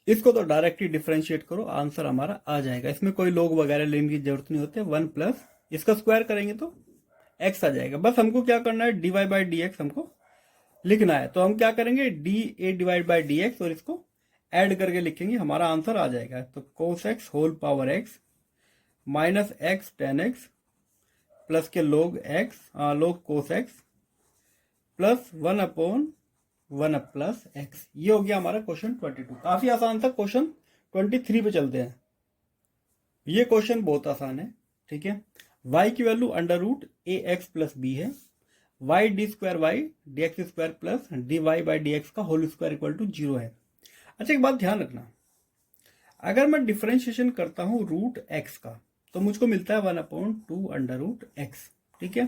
इसको तो डायरेक्टली डिफरेंशिएट करो, आंसर हमारा आ जाएगा, इसमें कोई log वगैरह लेने की जरूरत नहीं होती। 1 प्लस इसका स्क्वायर करेंगे तो x आ जाएगा। बस हमको क्या करना है, dy/dx हमको लिखना है, तो हम क्या करेंगे dA डिवाइड बाय dx और इसको ऐड करके लिखेंगे, हमारा आंसर आ जाएगा। तो cos x whole power x minus x tan x plus के log cos x प्लस 1/1 प्लस x। ये हो गया हमारा क्वेश्चन 22। काफी आसान था। क्वेश्चन 23 पे चलते हैं। ये क्वेश्चन बहुत आसान है। ठीक है, y की वैल्यू √ax प्लस b है, y d² dx square plus dy/dx का होल स्क्वायर इक्वल टू 0 है। अच्छा, एक बात ध्यान रखना, अगर मैं डिफरेंशिएशन करता हूं रूट x का तो मुझको मिलता है 1/2 √x। ठीक है,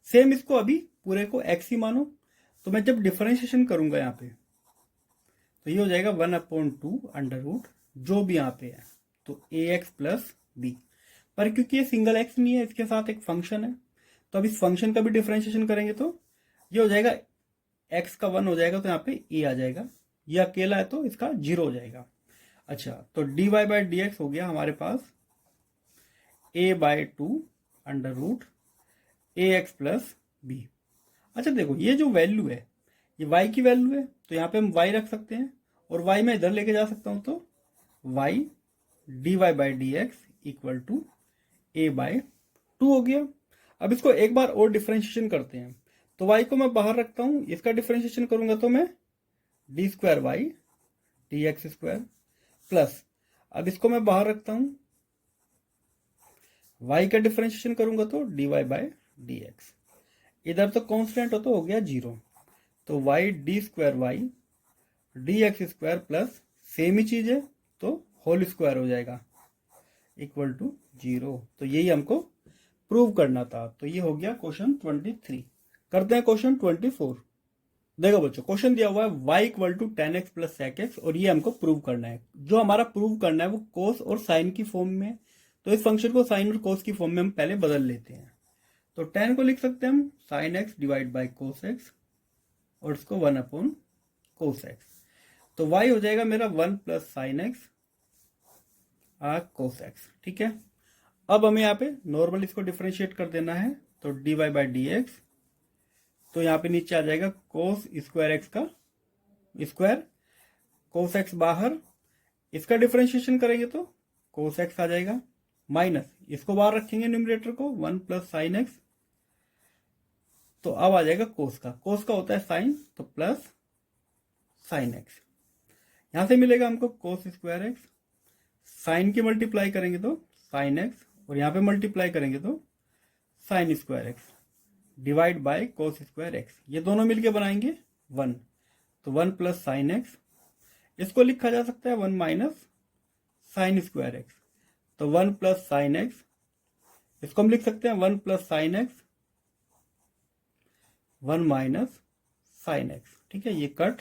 सेम इसको अभी पूरे को x ही मानो, तो मैं जब डिफरेंशिएशन करूंगा यहाँ पे तो ये हो जाएगा 1/2 जो भी यहाँ पे है, तो ax प्लस b। पर क्योंकि ये सिंगल x नहीं है, इसके साथ एक फंक्शन है, तो अब इस फंक्शन का भी डिफरेंशिएशन करेंगे तो ये हो जाएगा x का 1 हो जाएगा, तो यहाँ पे a आ जाएगा, ये अकेला है तो इसका 0 हो जाएगा। अच्छा, तो dy/dx हो गया हमारे पास a/2 √ax प्लस b। अच्छा देखो, ये जो वैल्यू है ये y की वैल्यू है, तो यहाँ पे हम y रख सकते हैं, और y मैं इधर लेके जा सकता हूं, तो y dy/dx equal to a/2 हो गया। अब इसको एक बार और डिफरेंशिएशन करते हैं, तो y को मैं बाहर रखता हूं, इसका डिफरेंशिएशन करूंगा तो मैं d² dx स्क्वायर प्लस, अब इसको मैं बाहर रखता हूं, y का डिफरेंशिएशन करूंगा तो dy/dx, इधर तो कांस्टेंट हो गया 0, तो y d² dx square plus same ही चीज है तो होल स्क्वायर हो जाएगा इक्वल टू 0। तो यही हमको प्रूव करना था। तो ये हो गया क्वेश्चन 23। करते हैं क्वेश्चन 24। देखो बच्चों, क्वेश्चन दिया हुआ है y equal to tan x plus sec x, और ये हमको प्रूव करना है। जो हमारा प्रूव करना है वो कोस और साइन की फॉर्म में, तो इस फंक्शन को साइन और कोस की फॉर्म में हम पहले बदल लेते हैं। तो tan को लिख सकते हैं हम sine x divide by cos x, और इसको 1/cos x। तो y हो जाएगा मेरा 1 प्लस साइन एक्स कोस एक्स। ठीक है, अब हमें यहाँ पे नॉर्मल इसको डिफरेंशिएट कर देना है, तो dy/dx, तो यहाँ पे नीचे आ जाएगा कोस स्क्वायर एक्स का स्क्वायर, कोस एक्स बाहर, इसका डिफरेंशिएशन करेंगे तो कोस एक्स आ जाएगा, माइनस इसको बाहर रखेंगे न्यूमरेटर को 1 प्लस साइन एक्स, तो अब आ जाएगा कोस का होता है साइन, तो प्लस साइन एक्स। यहां से मिलेगा हमको कोस स्क्वायर एक्स, साइन की मल्टीप्लाई करेंगे तो साइन एक्स, और यहां पे मल्टीप्लाई करेंगे तो sign square x divide by cos square x. ये दोनों मिलके बनाएंगे 1, तो 1 प्लस साइन एक्स। इसको लिखा जा सकता है 1 माइनस साइन स्क्वायर एक्स, तो 1 प्लस साइन एक्स। इसको हम लिख सकते हैं 1 plus sine x 1 minus sine x. ठीक है, ये कट।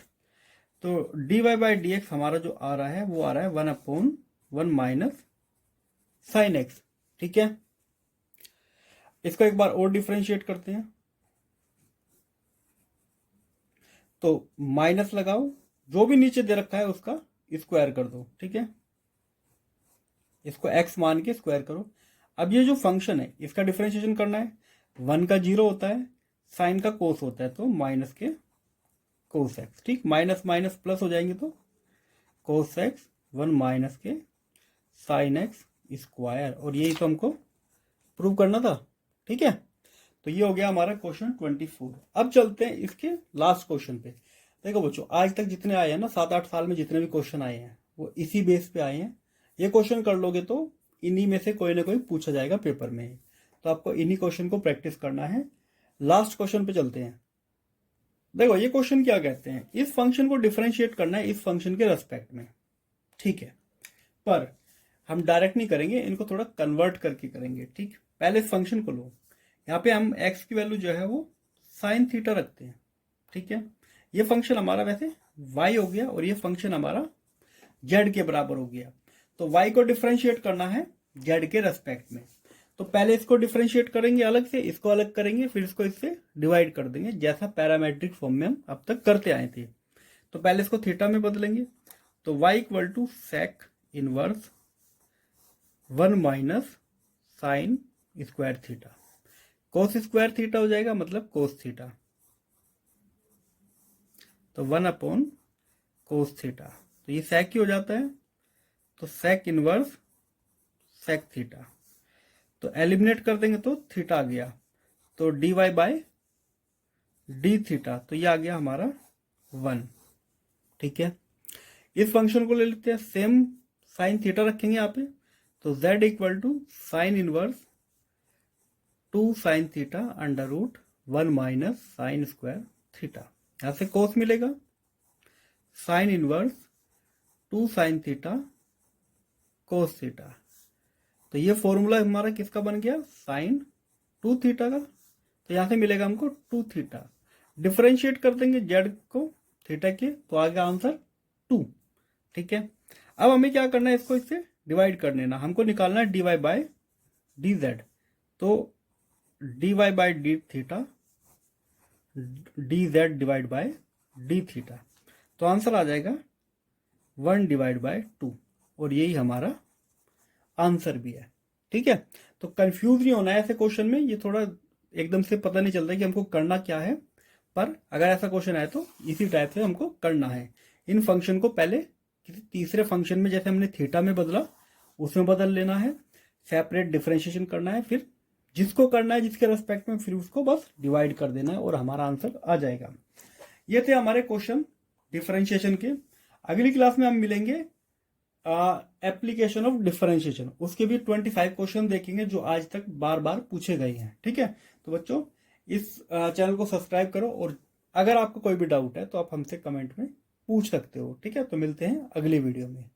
तो dy बाई डी एक्स हमारा जो आ रहा है वो आ रहा है 1/1 माइनस साइन एक्स। ठीक है, इसको एक बार और डिफरेंशिएट करते हैं। तो माइनस लगाओ, जो भी नीचे दे रखा है उसका स्क्वायर कर दो। ठीक है, इसको x मान के स्क्वायर करो। अब ये जो फंक्शन है इसका डिफरेंशिएशन करना है। 1 का 0 होता है, साइन का कोस होता है, तो माइनस के कोस एक्स। ठीक, माइनस माइनस प्लस हो जाएंगे तो कोस एक्स 1 माइनस के साइन एक्स स्क्वायर, और यही तो हमको प्रूव करना था। ठीक है, तो ये हो गया हमारा क्वेश्चन 24। अब चलते हैं इसके लास्ट क्वेश्चन पे। देखो बच्चों, आज तक जितने आए हैं ना, 7-8 साल में जितने भी क्वेश्चन आए हैं वो इसी बेस पे आए हैं। ये क्वेश्चन कर लोगे तो इन्हीं में से कोई ना कोई पूछा जाएगा पेपर में, तो आपको इन्हीं क्वेश्चन को प्रैक्टिस करना है। लास्ट क्वेश्चन पे चलते हैं। देखो ये क्वेश्चन क्या कहते हैं, इस फंक्शन को डिफरेंशिएट करना है इस फंक्शन के रेस्पेक्ट में। ठीक है, पर हम डायरेक्ट नहीं करेंगे, इनको थोड़ा कन्वर्ट करके करेंगे। ठीक, पहले इस फंक्शन को लो, यहाँ पे हम x की वैल्यू जो है वो साइन थीटा रखते हैं। ठीक है, ये फंक्शन हमारा वैसे y हो गया और ये फंक्शन हमारा z के बराबर हो गया। तो y को डिफरेंशिएट करना है z के रेस्पेक्ट में। तो पहले इसको डिफरेंशिएट करेंगे अलग से, इसको अलग करेंगे, फिर इसको इससे डिवाइड कर देंगे, जैसा पैरामेट्रिक फॉर्म में हम अब तक करते आए थे। तो पहले इसको थीटा में बदलेंगे, तो y equal to sec inverse 1 minus sine square theta. Cos square theta हो जाएगा, मतलब कोस थीटा, तो 1 कोस थीटा। तो ये सेक ही हो जाता है, तो सेक इनवर्स सेक थीटा। तो एलिमिनेट कर देंगे तो थीटा आ गया, तो dy बाय डी थीटा, तो ये आ गया हमारा 1। ठीक है, इस फंक्शन को ले लेते हैं, सेम साइन थीटा रखेंगे यहाँ पे, तो z equal to sine inverse 2 sine theta under root 1 minus sine square theta. यहां से कोस मिलेगा sine inverse 2 sine theta cos theta. तो ये फॉर्मूला हमारा किसका बन गया, साइन 2 थीटा का। तो यहां से मिलेगा हमको 2 थीटा। डिफरेंशिएट कर देंगे जेड को थीटा के, तो आ गया आंसर 2। ठीक है, अब हमें क्या करना है, इसको इससे डिवाइड कर लेना। हमको निकालना है d y by d z. तो d y by d theta d z divide by d theta, तो आंसर आ जाएगा 1 डिवाइड बाय 2, और यही हमारा आंसर भी है। ठीक है, तो कंफ्यूज नहीं होना है ऐसे क्वेश्चन में, ये थोड़ा एकदम से पता नहीं चलता कि हमको करना क्या है, पर अगर ऐसा क्वेश्चन आए तो इसी टाइप से हमको करना है। इन फंक्शन को पहले किसी तीसरे फंक्शन में, जैसे हमने थीटा में बदला, उसमें बदल लेना है, सेपरेट डिफरेंशिएशन करना है, फिर जिसको करना है जिसके रेस्पेक्ट में, फिर उसको बस डिवाइड कर देना है और हमारा आंसर आ जाएगा। ये थे हमारे क्वेश्चन डिफरेंशिएशन के। अगली क्लास में हम मिलेंगे एप्लीकेशन ऑफ डिफरेंशिएशन, उसके भी 25 क्वेश्चन देखेंगे जो आज तक बार बार पूछे गए हैं। ठीक है, तो बच्चों इस चैनल को सब्सक्राइब करो, और अगर आपको कोई भी डाउट है तो आप हमसे कमेंट में पूछ सकते हो। ठीक है, तो मिलते हैं अगली वीडियो में।